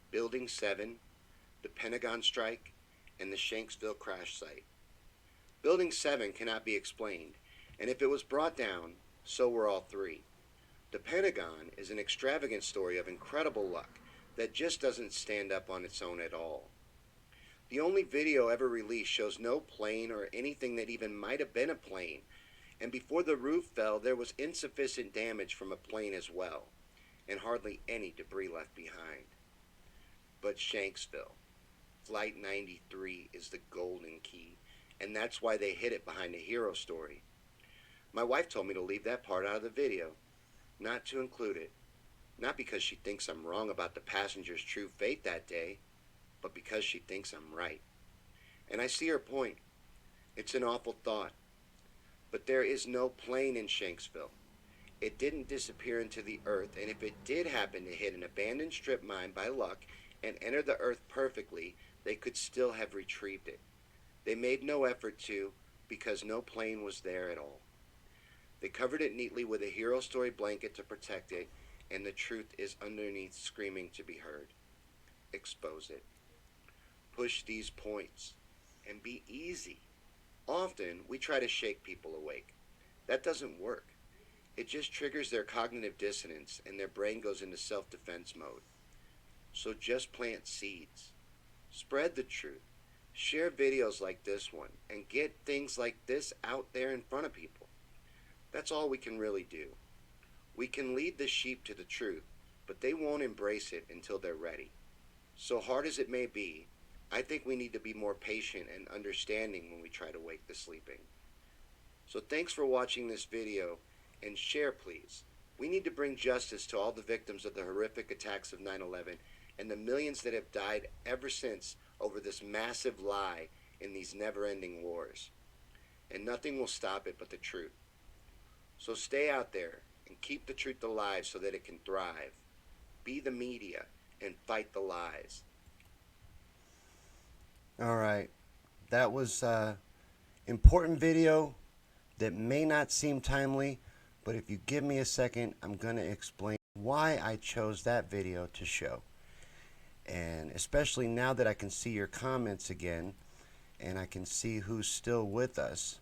A: Building 7, the Pentagon strike, and the Shanksville crash site. Building 7 cannot be explained, and if it was brought down, so were all 3. The Pentagon is an extravagant story of incredible luck that just doesn't stand up on its own at all. The only video ever released shows no plane or anything that even might have been a plane, and before the roof fell, there was insufficient damage from a plane as well, and hardly any debris left behind. But Shanksville, Flight 93, is the golden key, and that's why they hid it behind a hero story. My wife told me to leave that part out of the video, not to include it, not because she thinks I'm wrong about the passenger's true fate that day, but because she thinks I'm right. And I see her point. It's an awful thought. But there is no plane in Shanksville. It didn't disappear into the earth, and if it did happen to hit an abandoned strip mine by luck and enter the earth perfectly, they could still have retrieved it. They made no effort to, because no plane was there at all. They covered it neatly with a hero story blanket to protect it, and the truth is underneath screaming to be heard. Expose it. Push these points, and be easy. Often, we try to shake people awake. That doesn't work. It just triggers their cognitive dissonance, and their brain goes into self-defense mode. So just plant seeds. Spread the truth. Share videos like this one, and get things like this out there in front of people. That's all we can really do. We can lead the sheep to the truth, but they won't embrace it until they're ready. So hard as it may be, I think we need to be more patient and understanding when we try to wake the sleeping. So thanks for watching this video, and share please. We need to bring justice to all the victims of the horrific attacks of 9/11 and the millions that have died ever since over this massive lie in these never-ending wars. And nothing will stop it but the truth. So stay out there and keep the truth alive so that it can thrive. Be the media and fight the lies.
D: All right, that was important video that may not seem timely, but if you give me a second, I'm going to explain why I chose that video to show. And especially now that I can see your comments again, and I can see who's still with us.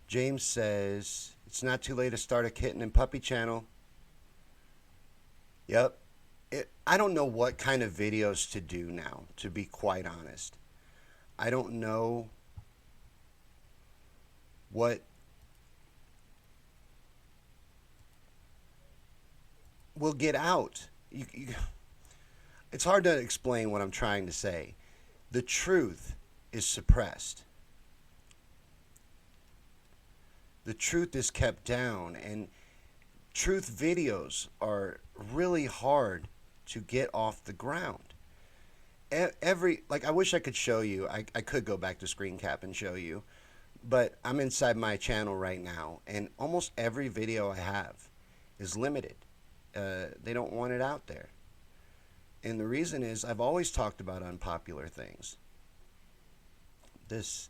D: James says, it's not too late to start a kitten and puppy channel. Yep. I don't know what kind of videos to do now, to be quite honest. I don't know what will get out.
A: It's hard to explain what I'm trying to say. The truth is suppressed. The truth is kept down, and truth videos are really hard to get off the ground. I wish I could show you. I could go back to screen cap and show you, but I'm inside my channel right now, and almost every video I have is limited. They don't want it out there. And the reason is I've always talked about unpopular things. This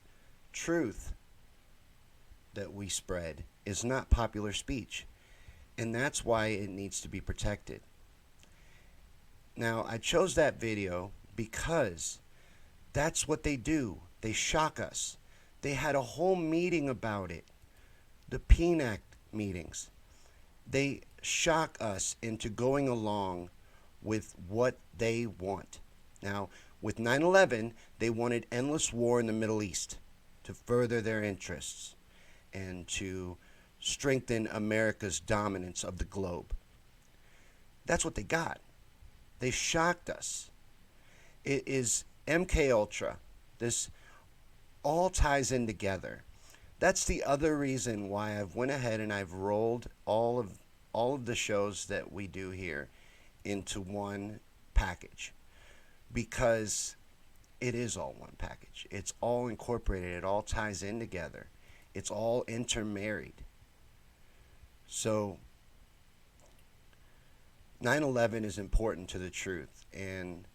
A: truth that we spread is not popular speech, and that's why it needs to be protected. Now, I chose that video because that's what they do. They shock us. They had a whole meeting about it. The PNAC meetings. They shock us into going along with what they want. Now, with 9/11, they wanted endless war in the Middle East to further their interests and to strengthen America's dominance of the globe. That's what they got. They shocked us. It is MK Ultra. This all ties in together. That's the other reason why I've went ahead and I've rolled all of the shows that we do here into one package, because it is all one package. It's all incorporated. It all ties in together. It's all intermarried. So 9/11 is important to the truth, and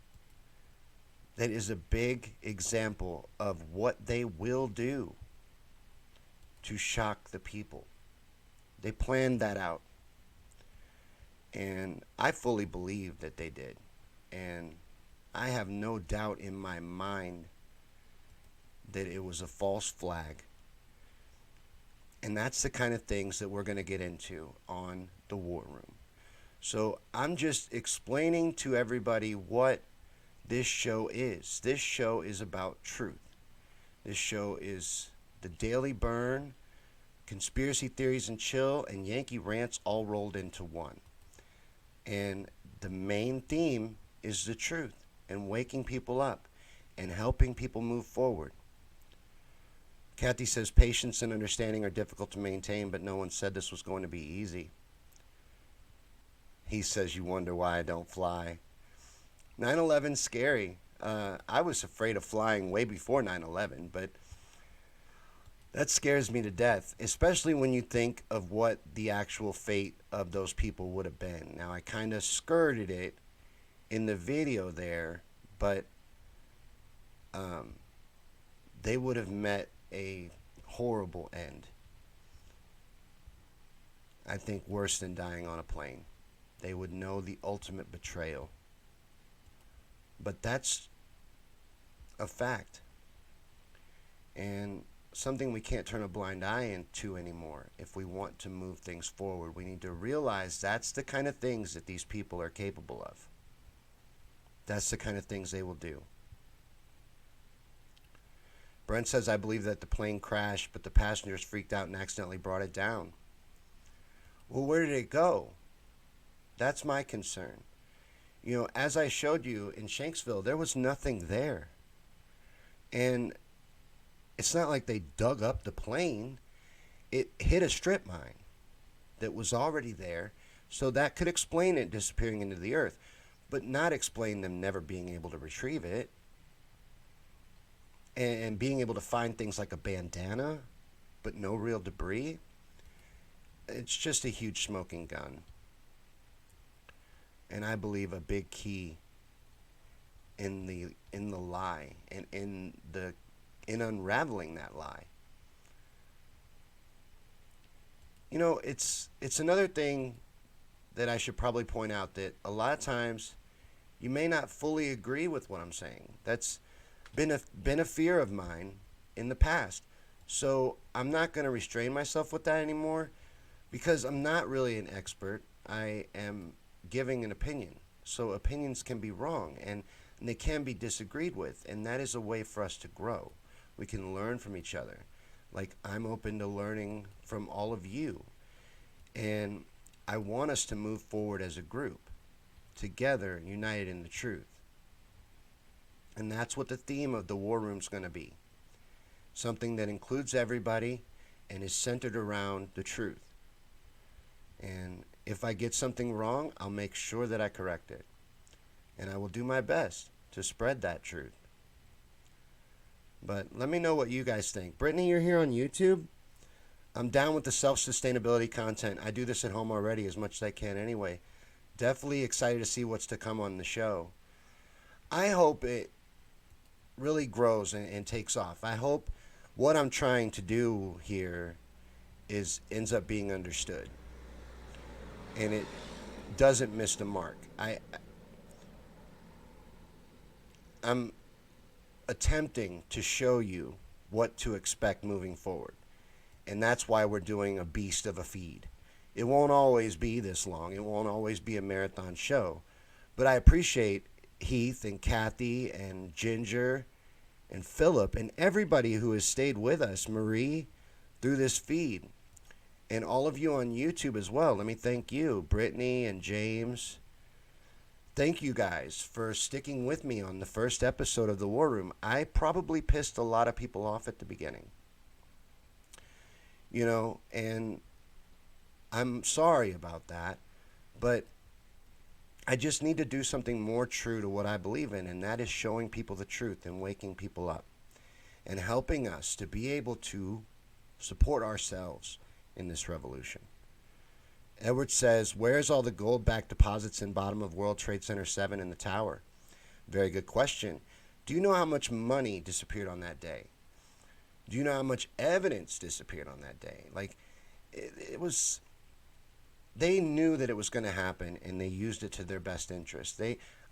A: that is a big example of what they will do to shock the people. They planned that out. And I fully believe that they did. And I have no doubt in my mind that it was a false flag. And that's the kind of things that we're going to get into on the War Room. So I'm just explaining to everybody what this show is. This show is about truth. This show is the Daily Burn, Conspiracy Theories and Chill, and Yankee Rants all rolled into one. And the main theme is the truth and waking people up and helping people move forward. Kathy says patience and understanding are difficult to maintain, but no one said this was going to be easy. He says you wonder why I don't fly. 9/11's scary. I was afraid of flying way before 9/11, but that scares me to death, especially when you think of what the actual fate of those people would have been. Now, I kind of skirted it in the video there, but they would have met a horrible end. I think worse than dying on a plane. They would know the ultimate betrayal. But that's a fact. And something we can't turn a blind eye into anymore. If we want to move things forward, we need to realize that's the kind of things that these people are capable of. That's the kind of things they will do. Brent says, I believe that the plane crashed, but the passengers freaked out and accidentally brought it down. Well, where did it go? That's my concern. You know, as I showed you in Shanksville, there was nothing there. And it's not like they dug up the plane. It hit a strip mine that was already there. So that could explain it disappearing into the earth, but not explain them never being able to retrieve it. And being able to find things like a bandana, but no real debris. It's just a huge smoking gun. And I believe a big key in the lie and in unraveling that lie. You know, it's another thing that I should probably point out, that a lot of times you may not fully agree with what I'm saying. That's been a fear of mine in the past. So I'm not going to restrain myself with that anymore, because I'm not really an expert. I am giving an opinion. So opinions can be wrong, and they can be disagreed with, and that is a way for us to grow. We can learn from each other. Like, I'm open to learning from all of you. And I want us to move forward as a group, together, united in the truth. And that's what the theme of the War Room's going to be. Something that includes everybody and is centered around the truth. And if I get something wrong, I'll make sure that I correct it. And I will do my best to spread that truth. But let me know what you guys think. Brittany, you're here on YouTube. I'm down with the self-sustainability content. I do this at home already as much as I can anyway. Definitely excited to see what's to come on the show. I hope it really grows and takes off. I hope what I'm trying to do here ends up being understood. And it doesn't miss the mark. I'm attempting to show you what to expect moving forward. And that's why we're doing a beast of a feed. It won't always be this long. It won't always be a marathon show. But I appreciate Heath and Kathy and Ginger and Philip and everybody who has stayed with us, Marie, through this feed. And all of you on YouTube as well. Let me thank you, Brittany and James. Thank you guys for sticking with me on the first episode of The War Room. I probably pissed a lot of people off at the beginning. You know, and I'm sorry about that. But I just need to do something more true to what I believe in, and that is showing people the truth and waking people up and helping us to be able to support ourselves in this revolution. Edward says, where's all the gold-backed deposits in bottom of World Trade Center 7 in the tower? Very good question. Do you know how much money disappeared on that day? Do you know how much evidence disappeared on that day? Like, it was... They knew that it was going to happen, and they used it to their best interest.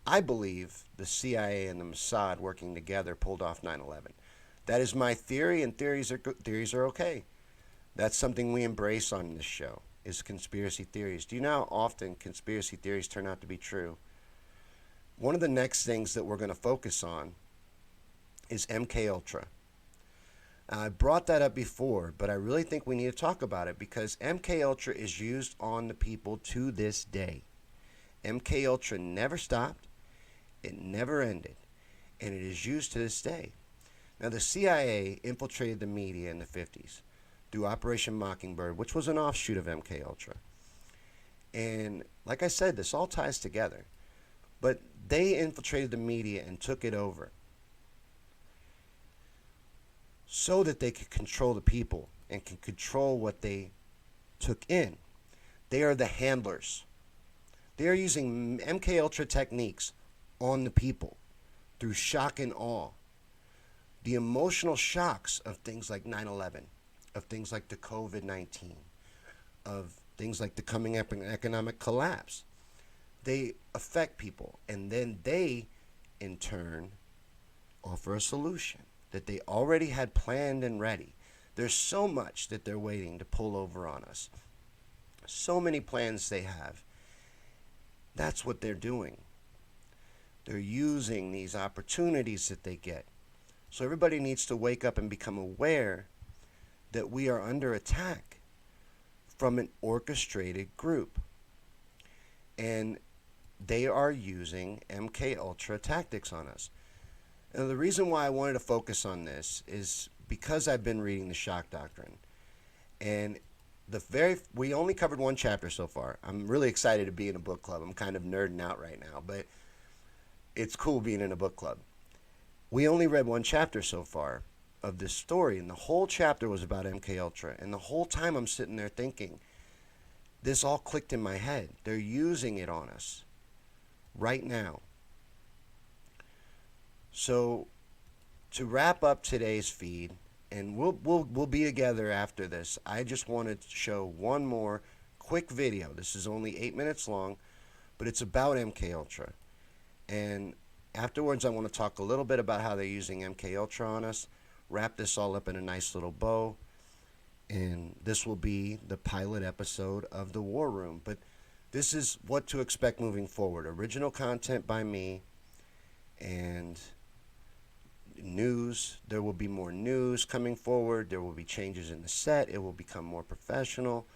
A: I believe the CIA and the Mossad working together pulled off 9/11. That is my theory, and theories are okay. That's something we embrace on this show, is conspiracy theories. Do you know how often conspiracy theories turn out to be true? One of the next things that we're going to focus on is MK Ultra. I brought that up before, but I really think we need to talk about it because MK Ultra is used on the people to this day. MK Ultra never stopped, it never ended, and it is used to this day. Now, the CIA infiltrated the media in the 50s through Operation Mockingbird, which was an offshoot of MK Ultra. And like I said, this all ties together. But they infiltrated the media and took it over so that they could control the people and can control what they took in. They are the handlers. They are using MK Ultra techniques on the people through shock and awe. The emotional shocks of things like 9/11, of things like the COVID-19, of things like the coming economic collapse. They affect people, and then they, in turn, offer a solution that they already had planned and ready. There's so much that they're waiting to pull over on us. So many plans they have. That's what they're doing. They're using these opportunities that they get. So everybody needs to wake up and become aware that we are under attack from an orchestrated group. And they are using MK Ultra tactics on us. Now, the reason why I wanted to focus on this is because I've been reading the Shock Doctrine. And we only covered one chapter so far. I'm really excited to be in a book club. I'm kind of nerding out right now, but it's cool being in a book club. We only read one chapter so far of this story, and the whole chapter was about MK Ultra. And the whole time I'm sitting there thinking, this all clicked in my head. They're using it on us right now. So to wrap up today's feed, and we'll be together after this, I just wanted to show one more quick video. This is only 8 minutes long, but it's about MK Ultra. And afterwards, I want to talk a little bit about how they're using MK Ultra on us, wrap this all up in a nice little bow, and this will be the pilot episode of The War Room. But this is what to expect moving forward. Original content by me, and news. There will be more news coming forward. There will be changes in the set. It will become more professional.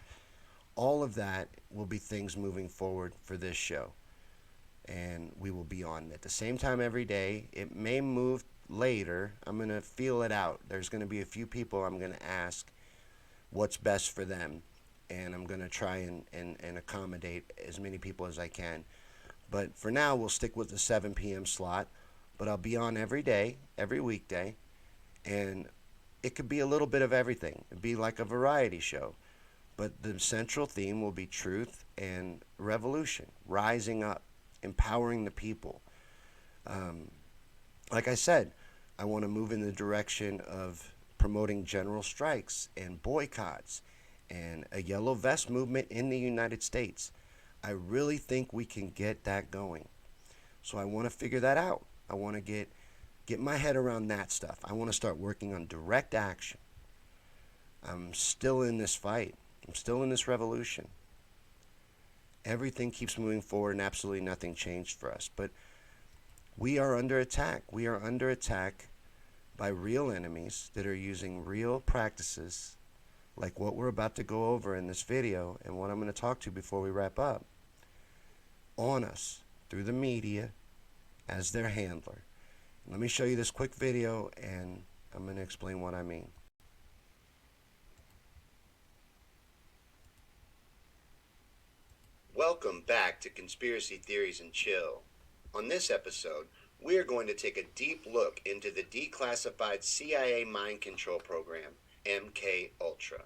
A: All of that will be things moving forward for this show.
D: and we will be on at the same time every day. It may move later. I'm going to feel it out. There's going to be a few people I'm going to ask what's best for them, and I'm going to try and accommodate as many people as I can. But for now, we'll stick with the 7 p.m. slot, but I'll be on every day, every weekday, and it could be a little bit of everything. It'd be like a variety show, but the central theme will be truth and revolution, rising up, empowering the people. Like I said, I want to move in the direction of promoting general strikes and boycotts and a yellow vest movement in the United States. I really think we can get that going. So I want to figure that out. I want to get my head around that stuff. I want to start working on direct action. I'm still in this fight. I'm still in this revolution. Everything keeps moving forward and absolutely nothing changed for us. But we are under attack. We are under attack by real enemies that are using real practices like what we're about to go over in this video and what I'm going to talk to before we wrap up on us through the media as their handler. Let me show you this quick video and I'm going to explain what I mean. Welcome back to Conspiracy Theories and Chill. On this episode, we are going to take a deep look into the declassified CIA mind control program, MK Ultra.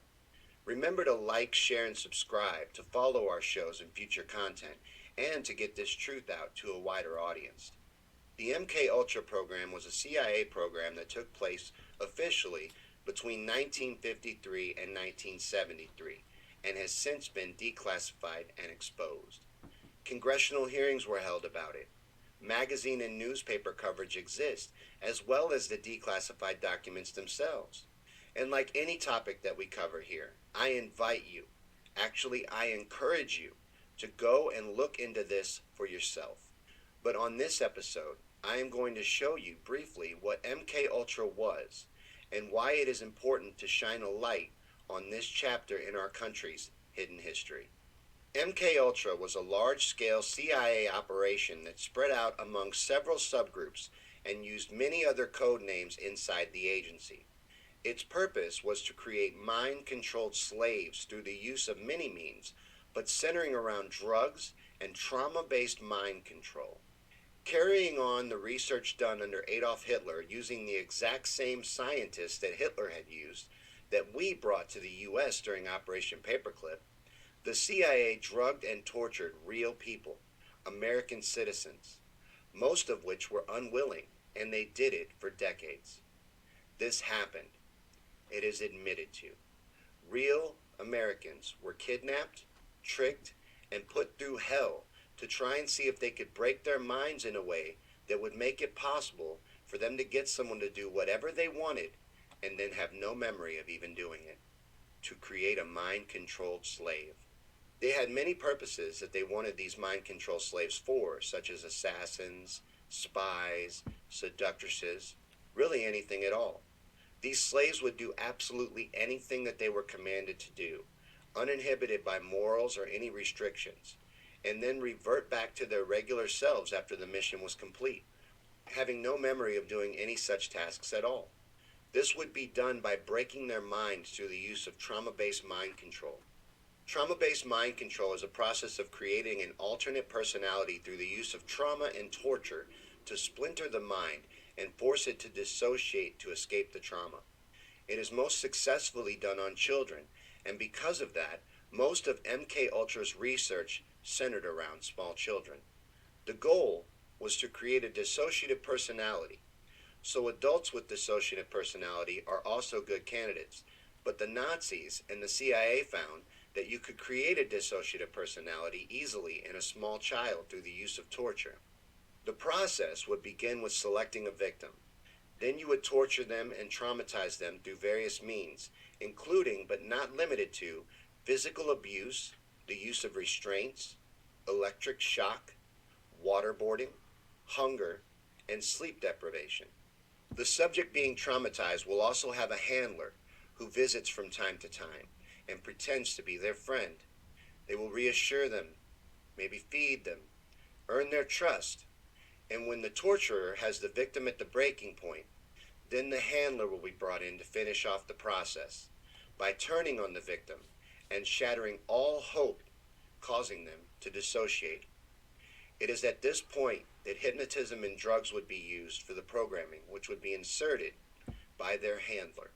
D: Remember to like, share, and subscribe to follow our shows and future content, and to get this truth out to a wider audience. The MK Ultra program was a CIA program that took place officially between 1953 and 1973, and has since been declassified and exposed. Congressional hearings were held about it. Magazine and newspaper coverage exists, as well as the declassified documents themselves. And like any topic that we cover here, I invite you, actually I encourage you, to go and look into this for yourself. But on this episode, I am going to show you briefly what MK Ultra was, and why it is important to shine a light on this chapter in our country's hidden history. MK Ultra was a large-scale CIA operation that spread out among several subgroups and used many other code names inside the agency. Its purpose was to create mind-controlled slaves through the use of many means, but centering around drugs and trauma-based mind control. Carrying on the research done under Adolf Hitler using the exact same scientists that Hitler had used that we brought to the U.S. during Operation Paperclip, the CIA drugged and tortured real people, American citizens, most of which were unwilling, and they did it for decades. This happened. It is admitted to. Real Americans were kidnapped, tricked, and put through hell to try and see if they could break their minds in a way that would make it possible for them to get someone to do whatever they wanted and then have no memory of even doing it, to create a mind-controlled slave. They had many purposes that they wanted these mind-control slaves for, such as assassins, spies, seductresses, really anything at all. These slaves would do absolutely anything that they were commanded to do, uninhibited by morals or any restrictions, and then revert back to their regular selves after the mission was complete, having no memory of doing any such tasks at all. This would be done by breaking their minds through the use of trauma-based mind control. Trauma-based mind control is a process of creating an alternate personality through the use of trauma and torture to splinter the mind and force it to dissociate to escape the trauma. It is most successfully done on children, and because of that, most of MK Ultra's research centered around small children. The goal was to create a dissociative personality. So adults with dissociative personality are also good candidates, but the Nazis and the CIA found that you could create a dissociative personality easily in a small child through the use of torture. The process would begin with selecting a victim. Then you would torture them and traumatize them through various means, including but not limited to physical abuse, the use of restraints, electric shock, waterboarding, hunger, and sleep deprivation. The subject being traumatized will also have a handler who visits from time to time and pretends to be their friend. They will reassure them, maybe feed them,
A: earn their trust, and when the torturer has the victim at the breaking point, then the handler will be brought in to finish off the process by turning on the victim and shattering all hope, causing them to dissociate. It is at this point that hypnotism and drugs would be used for the programming, which would be inserted by their handler.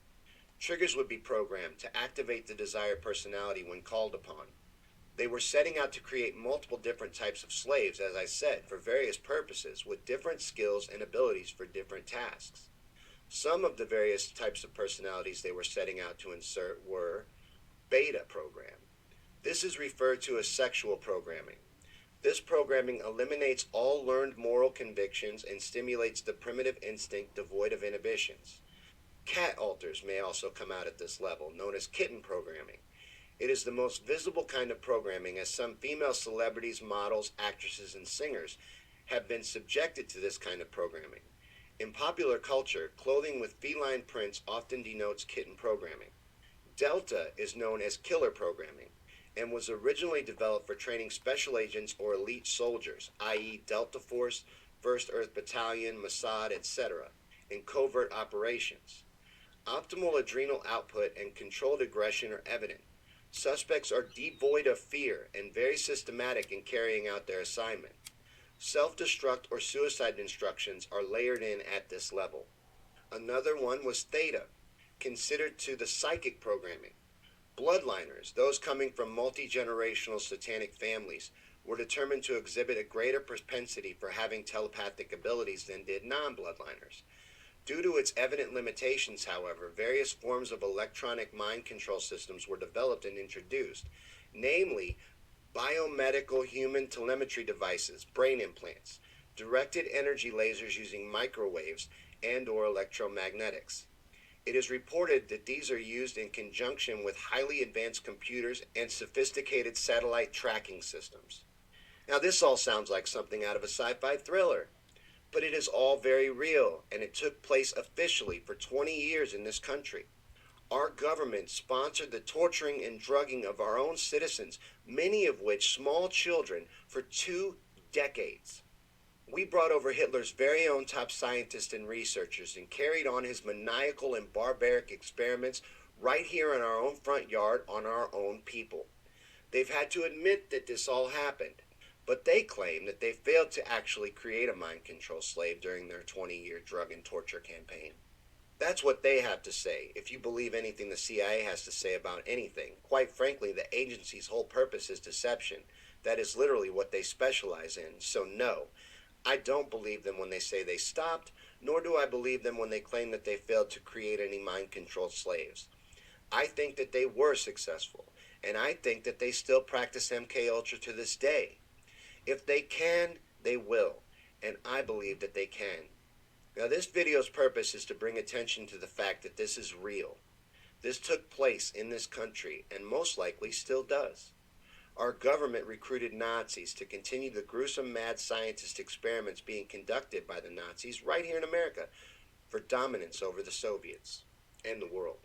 A: Triggers would be programmed to activate the desired personality when called upon. They were setting out to create multiple different types of slaves, as I said, for various purposes, with different skills and abilities for different tasks. Some of the various types of personalities they were setting out to insert were beta program. This is referred to as sexual programming. This programming eliminates all learned moral convictions and stimulates the primitive instinct devoid of inhibitions. Cat alters may also come out at this level, known as kitten programming. It is the most visible kind of programming, as some female celebrities, models, actresses, and singers have been subjected to this kind of programming. In popular culture, clothing with feline prints often denotes kitten programming. Delta is known as killer programming and was originally developed for training special agents or elite soldiers, i.e. Delta Force, 1st Earth Battalion, Mossad, etc., in covert operations. Optimal adrenal output and controlled aggression are evident. Suspects are devoid of fear and very systematic in carrying out their assignment. Self-destruct or suicide instructions are layered in at this level. Another one was theta, considered to the psychic programming. Bloodliners, those coming from multi-generational satanic families, were determined to exhibit a greater propensity for having telepathic abilities than did non-bloodliners. Due to its evident limitations, however, various forms of electronic mind control systems were developed and introduced, namely biomedical human telemetry devices, brain implants, directed energy lasers using microwaves, and/or electromagnetics. It is reported that these are used in conjunction with highly advanced computers and sophisticated satellite tracking systems. Now, this all sounds like something out of a sci-fi thriller, but it is all very real, and it took place officially for 20 years in this country. Our government sponsored the torturing and drugging of our own citizens, many of which small children, for 2 decades. We brought over Hitler's very own top scientists and researchers and carried on his maniacal and barbaric experiments right here in our own front yard on our own people. They've had to admit that this all happened, but they claim that they failed to actually create a mind control slave during their 20-year drug and torture campaign. That's what they have to say, if you believe anything the CIA has to say about anything. Quite frankly, the agency's whole purpose is deception. That is literally what they specialize in. So no, I don't believe them when they say they stopped, nor do I believe them when they claim that they failed to create any mind-controlled slaves. I think that they were successful, and I think that they still practice MKUltra to this day. If they can, they will, and I believe that they can. Now, this video's purpose is to bring attention to the fact that this is real. This took place in this country, and most likely still does. Our government recruited Nazis to continue the gruesome mad scientist experiments being conducted by the Nazis right here in America for dominance over the Soviets and the world.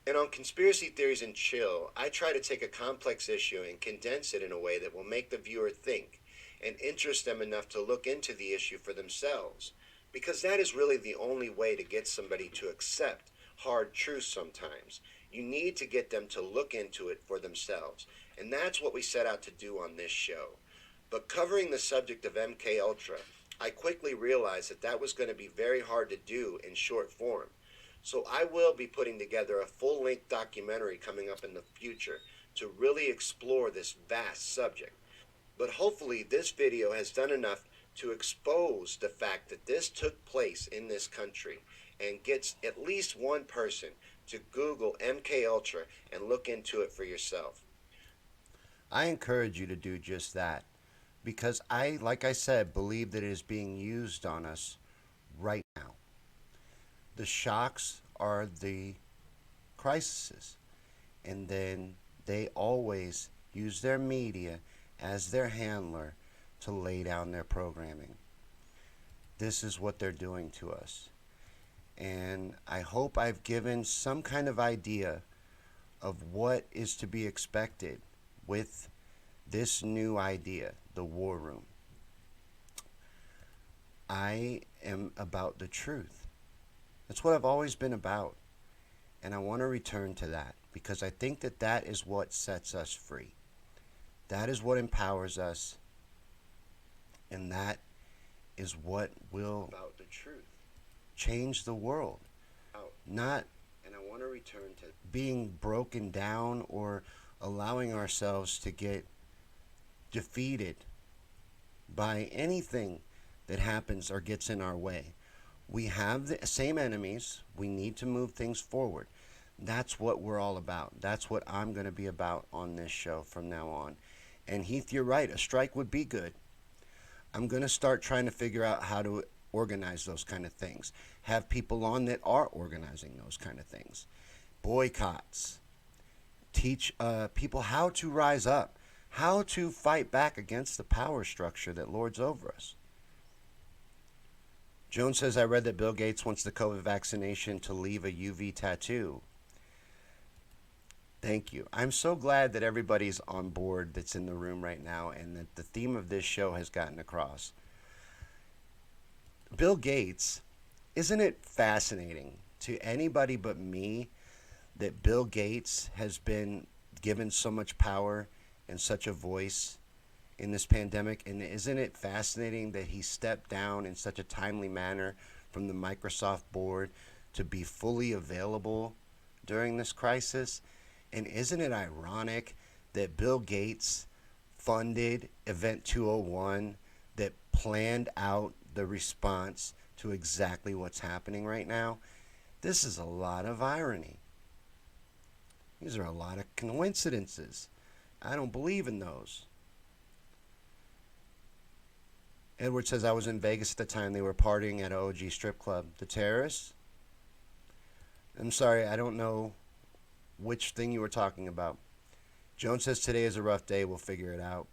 A: And on Conspiracy Theories and Chill, I try to take a complex issue and condense it in a way that will make the viewer think and interest them enough to look into the issue for themselves, because that is really the only way to get somebody to accept hard truths sometimes. You need to get them to look into it for themselves, and that's what we set out to do on this show. But covering the subject of MKUltra, I quickly realized that that was going to be very hard to do in short form. So I will be putting together a full-length documentary coming up in the future to really explore this vast subject. But hopefully this video has done enough to expose the fact that this took place in this country and gets at least one person to Google MKUltra and look into it for yourself.
D: I encourage you to do just that, because I, like I said, believe that it is being used on us right now. The shocks are the crises, and then they always use their media as their handler to lay down their programming. This is what they're doing to us. And I hope I've given some kind of idea of what is to be expected with this new idea, the War Room. I am about the truth. That's what I've always been about. And I want to return to that because I think that that is what sets us free. That is what empowers us. And that is what will
A: About the truth.
D: change the world. Not
A: And I want to return to
D: being broken down or allowing ourselves to get defeated by anything that happens or gets in our way. We have the same enemies. We need to move things forward. That's what we're all about. That's what I'm going to be about on this show from now on. And Heath, you're right. A strike would be good. I'm going to start trying to figure out how to organize those kind of things. Have people on that are organizing those kind of things. Boycotts. Teach people how to rise up, how to fight back against the power structure that lords over us. Joan says, I read that Bill Gates wants the COVID vaccination to leave a UV tattoo. Thank you. I'm so glad that everybody's on board that's in the room right now and that the theme of this show has gotten across. Bill Gates, isn't it fascinating to anybody but me that Bill Gates has been given so much power and such a voice in this pandemic? And isn't it fascinating that he stepped down in such a timely manner from the Microsoft board to be fully available during this crisis? And isn't it ironic that Bill Gates funded Event 201 that planned out the response to exactly what's happening right now? This is a lot of irony. These are a lot of coincidences. I don't believe in those. Edward says, I was in Vegas at the time they were partying at OG strip club. The terrorists? I'm sorry, I don't know which thing you were talking about. Joan says, today is a rough day. We'll figure it out.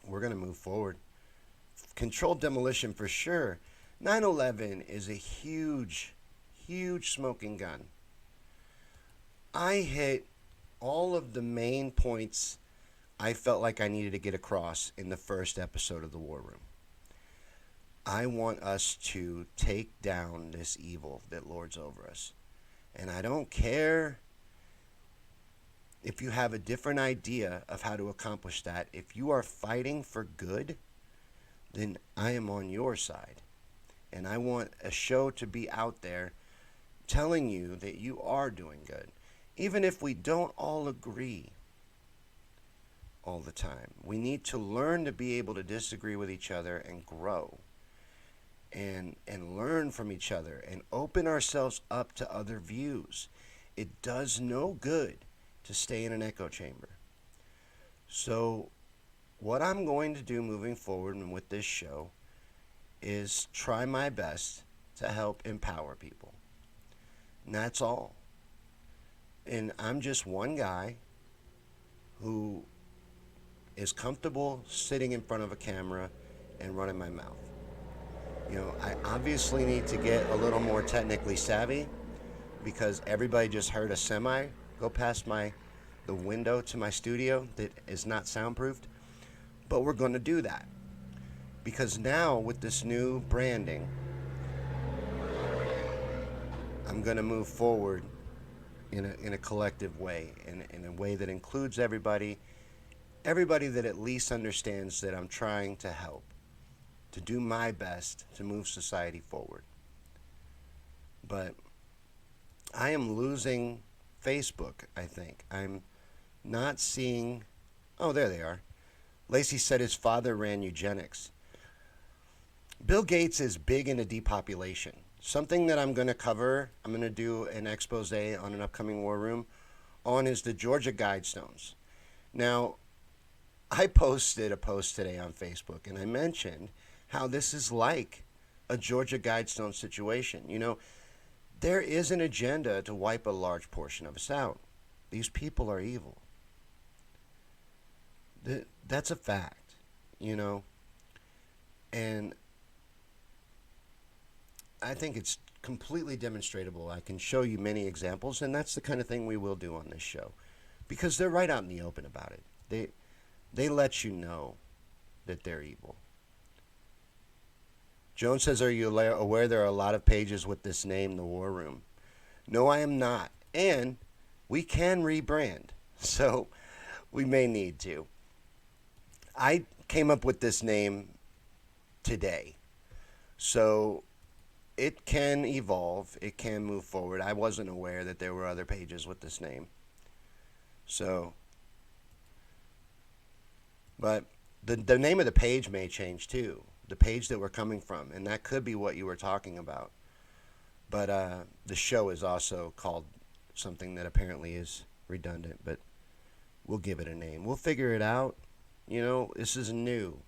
D: We're going to move forward. Controlled demolition for sure. 9/11 is a huge, huge smoking gun. I hit all of the main points I felt like I needed to get across in the first episode of The War Room. I want us to take down this evil that lords over us. And I don't care if you have a different idea of how to accomplish that. If you are fighting for good, then I am on your side. And I want a show to be out there telling you that you are doing good. Even if we don't all agree all the time. We need to learn to be able to disagree with each other and grow. And learn from each other and open ourselves up to other views. It does no good to stay in an echo chamber. So what I'm going to do moving forward and with this show is try my best to help empower people. And that's all. And I'm just one guy who is comfortable sitting in front of a camera and running my mouth. You know, I obviously need to get a little more technically savvy because everybody just heard a semi go past the window to my studio that is not soundproofed. But we're going to do that because now with this new branding, I'm going to move forward in a collective way, in a way that includes everybody that at least understands that I'm trying to help, to do my best to move society forward. But I am losing Facebook, I think. I'm not seeing... Oh, there they are. Lacey said his father ran eugenics. Bill Gates is big into depopulation. Something that I'm going to cover, I'm going to do an expose on an upcoming War Room on is the Georgia Guidestones. Now, I posted a post today on Facebook, and I mentioned how this is like a Georgia Guidestone situation. You know, there is an agenda to wipe a large portion of us out. These people are evil. That's a fact, you know. And I think it's completely demonstrable. I can show you many examples, and that's the kind of thing we will do on this show. Because they're right out in the open about it. They let you know that they're evil. Joan says, are you aware there are a lot of pages with this name, The War Room? No, I am not. And we can rebrand. So we may need to. I came up with this name today. So it can evolve. It can move forward. I wasn't aware that there were other pages with this name. So, but the name of the page may change too. The page that we're coming from. And that could be what you were talking about. But the show is also called something that apparently is redundant. But we'll give it a name. We'll figure it out. You know, this is new.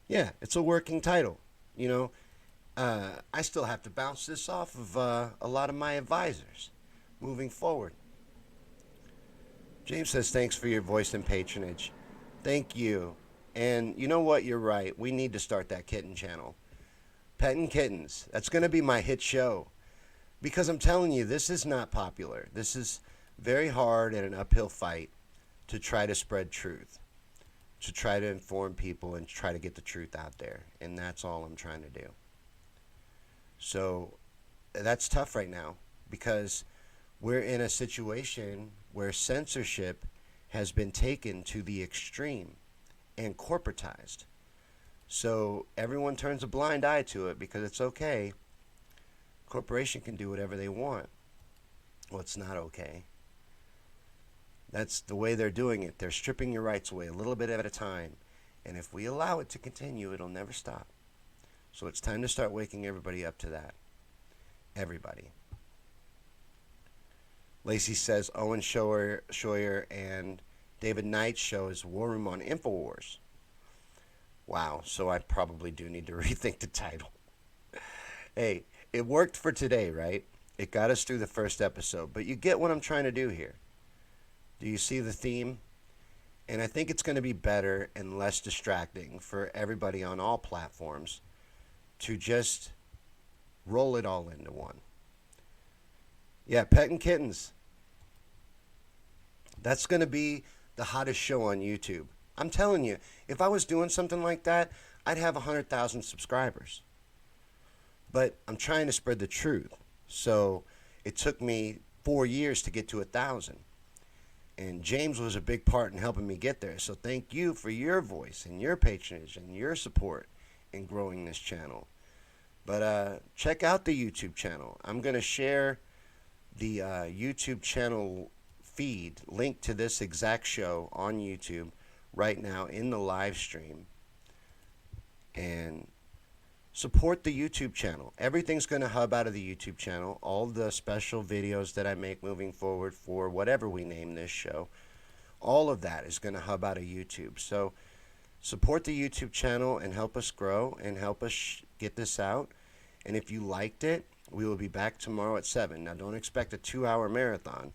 D: Yeah, it's a working title. You know, I still have to bounce this off of a lot of my advisors moving forward. James says, thanks for your voice and patronage. Thank you. And you know what? You're right. We need to start that kitten channel. Petting Kittens. That's going to be my hit show. Because I'm telling you, this is not popular. This is very hard and an uphill fight to try to spread truth, to try to inform people and try to get the truth out there. And that's all I'm trying to do. So that's tough right now because we're in a situation where censorship has been taken to the extreme and corporatized. So everyone turns a blind eye to it because it's okay. Corporation can do whatever they want. Well, it's not okay. That's the way they're doing it. They're stripping your rights away a little bit at a time. And if we allow it to continue, it'll never stop. So it's time to start waking everybody up to that. Everybody. Lacey says Owen Schroyer and David Knight's show is War Room on InfoWars. Wow, so I probably do need to rethink the title. Hey, it worked for today, right? It got us through the first episode, but you get what I'm trying to do here. Do you see the theme? And I think it's going to be better and less distracting for everybody on all platforms to just roll it all into one. Yeah, Petting Kittens. That's going to be the hottest show on YouTube. I'm telling you, if I was doing something like that, I'd have 100,000 subscribers. But I'm trying to spread the truth. So it took me 4 years to get to 1,000. And James was a big part in helping me get there. So thank you for your voice and your patronage and your support in growing this channel. But check out the YouTube channel. I'm going to share the YouTube channel feed link to this exact show on YouTube right now in the live stream. And support the YouTube channel. Everything's going to hub out of the YouTube channel. All the special videos that I make moving forward for whatever we name this show, all of that is going to hub out of YouTube. So support the YouTube channel and help us grow and help us get this out. And if you liked it, we will be back tomorrow at 7. Now, don't expect a 2-hour marathon.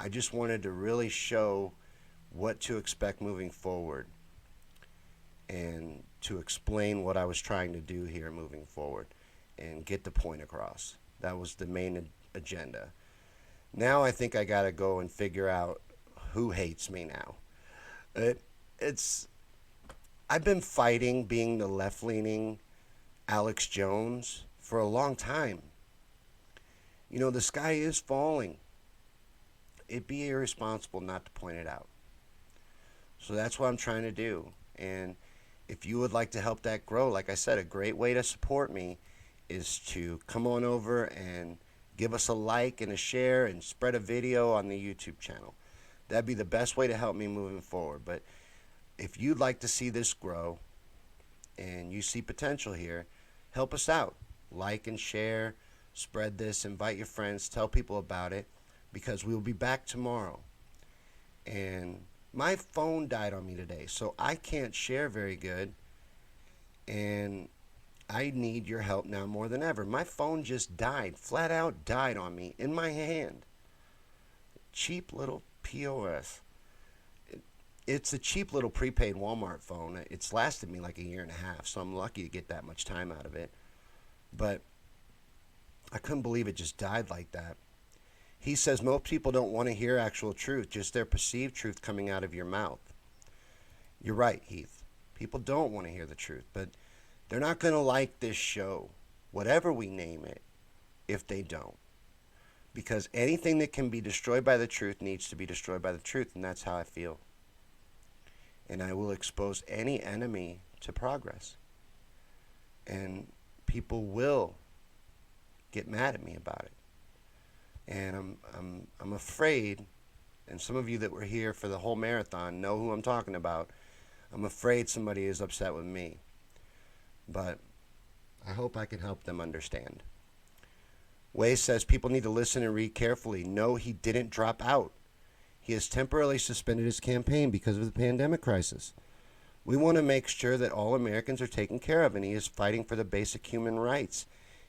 D: I just wanted to really show what to expect moving forward and to explain what I was trying to do here moving forward and get the point across. That was the main agenda. Now I think I got to go and figure out who hates me now. I've been fighting being the left-leaning Alex Jones for a long time. You know, the sky is falling. It'd be irresponsible not to point it out. So that's what I'm trying to do. And if you would like to help that grow, like I said, a great way to support me is to come on over and give us a like and a share and spread a video on the YouTube channel. That'd be the best way to help me moving forward. But if you'd like to see this grow and you see potential here, help us out. Like and share, spread this, invite your friends, tell people about it, because we will be back tomorrow. And my phone died on me today, so I can't share very good, and I need your help now more than ever. My phone just died, flat out died on me in my hand. Cheap little POS. It's a cheap little prepaid Walmart phone. It's lasted me like a year and a half, so I'm lucky to get that much time out of it. But I couldn't believe it just died like that. He says most people don't want to hear actual truth, just their perceived truth coming out of your mouth. You're right, Heath. People don't want to hear the truth, but
A: They're not going to like this show, whatever we name it, if they don't. Because anything that can be destroyed by the truth needs to be destroyed by the truth, and that's how I feel. And I will expose any enemy to progress. And people will get mad at me about it. And I'm afraid, and some of you that were here for the whole marathon know who I'm talking about. I'm afraid somebody is upset with me. But I hope I can help them understand. Way says people need to listen and read carefully. No, he didn't drop out. He has temporarily suspended his campaign because of the pandemic crisis. We want to make sure that all Americans are taken care of, and he is fighting for the basic human rights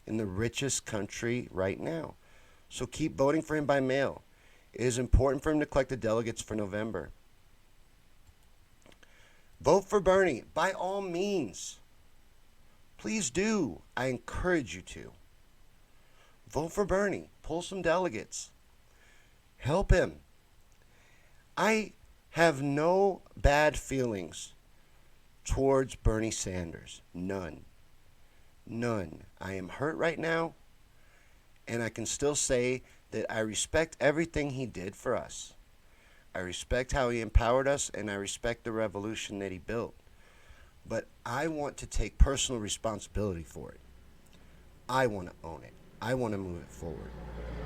A: in the richest country right now. So keep voting for him by mail. It is important for him to collect the delegates for November. Vote for Bernie, by all means. Please do. I encourage you to. Vote for Bernie. Pull some delegates. Help him. I have no bad feelings towards Bernie Sanders. None. None. I am hurt right now, and I can still say that I respect everything he did for us. I respect how he empowered us, and I respect the revolution that he built. But I want to take personal responsibility for it. I want to own it. I want to move it forward.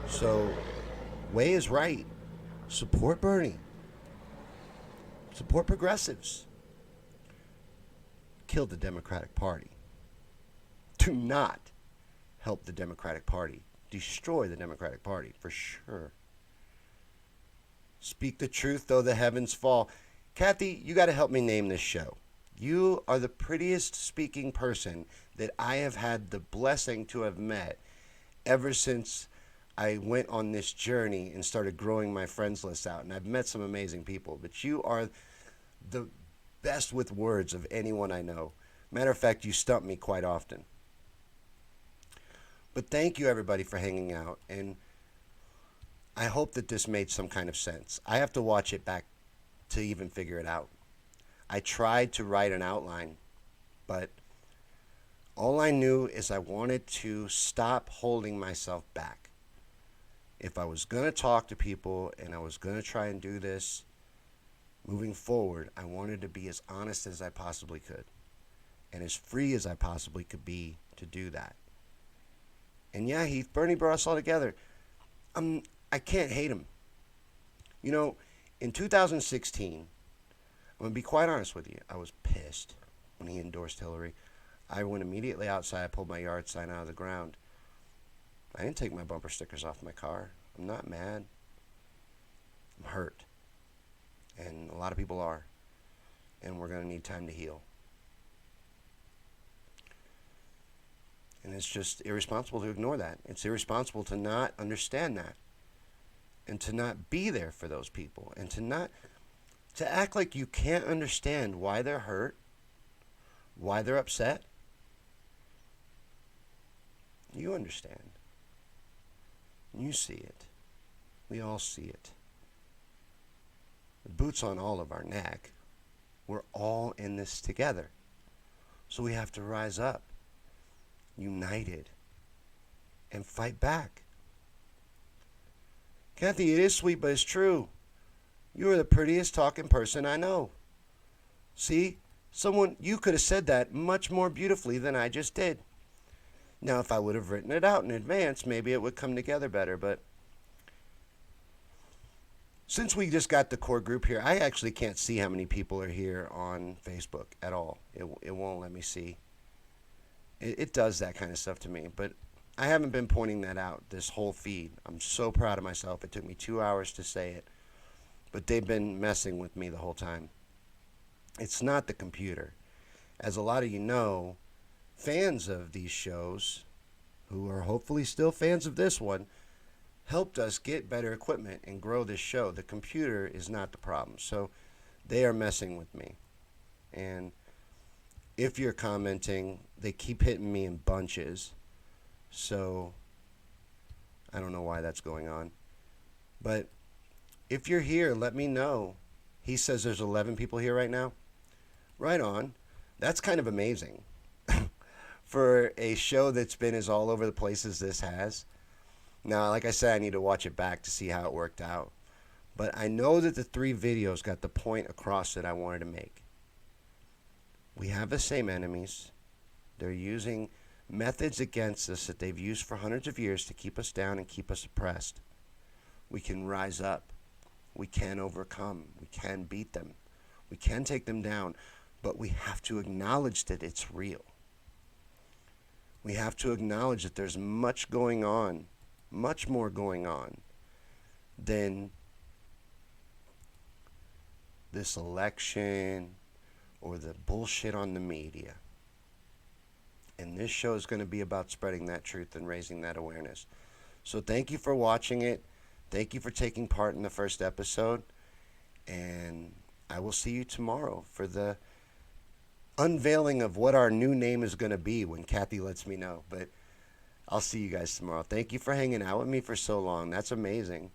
A: So, Way is right. Support Bernie. Support progressives. Kill the Democratic Party. Do not help the Democratic Party. Destroy the Democratic Party, for sure. Speak the truth, though the heavens fall. Kathy, you got to help me name this show. You are the prettiest speaking person that I have had the blessing to have met ever since I went on this journey and started growing my friends list out. And I've met some amazing people, but you are the best with words of anyone I know. Matter of fact, you stump me quite often. But thank you, everybody, for hanging out. And I hope that this made some kind of sense. I have to watch it back to even figure it out. I tried to write an outline, but all I knew is I wanted to stop holding myself back. If I was going to talk to people and I was going to try and do this moving forward, I wanted to be as honest as I possibly could and as free as I possibly could be to do that. And yeah, Heath, Bernie brought us all together. I can't hate him. You know, in 2016, I'm going to be quite honest with you, I was pissed when he endorsed Hillary. I went immediately outside, pulled my yard sign out of the ground. I didn't take my bumper stickers off my car. I'm not mad. I'm hurt. And a lot of people are. And we're going to need time to heal. And it's just irresponsible to ignore that. It's irresponsible to not understand that. And to not be there for those people. And to act like you can't understand why they're hurt, why they're upset. You understand. You see it. We all see it. The boot's on all of our neck. We're all in this together. So we have to rise up, united, and fight back. Kathy, it is sweet, but it's true. You are the prettiest talking person I know. See? You could have said that much more beautifully than I just did. Now, if I would have written it out in advance, maybe it would come together better, but since we just got the core group here, I actually can't see how many people are here on Facebook at all. It won't let me see. It does that kind of stuff to me, but I haven't been pointing that out, this whole feed. I'm so proud of myself. It took me 2 hours to say it, but they've been messing with me the whole time. It's not the computer. As a lot of you know, fans of these shows, who are hopefully still fans of this one, helped us get better equipment and grow this show. The computer is not the problem. So they are messing with me. And if you're commenting, they keep hitting me in bunches. So I don't know why that's going on. But if you're here, let me know. He says there's 11 people here right now. Right on. That's kind of amazing.
D: for a show that's been as all over the place as this has. Now, like I said, I need to watch it back to see how it worked out. But I know that the 3 videos got the point across that I wanted to make. We have the same enemies. They're using methods against us that they've used for hundreds of years to keep us down and keep us oppressed. We can rise up. We can overcome. We can beat them. We can take them down. But we have to acknowledge that it's real. We have to acknowledge that there's much going on, much more going on than this election or the bullshit on the media. And this show is going to be about spreading that truth and raising that awareness. So thank you for watching it. Thank you for taking part in the first episode. And I will see you tomorrow for the unveiling of what our new name is going to be when Kathy lets me know. But I'll see you guys tomorrow. Thank you for hanging out with me for so long. That's amazing.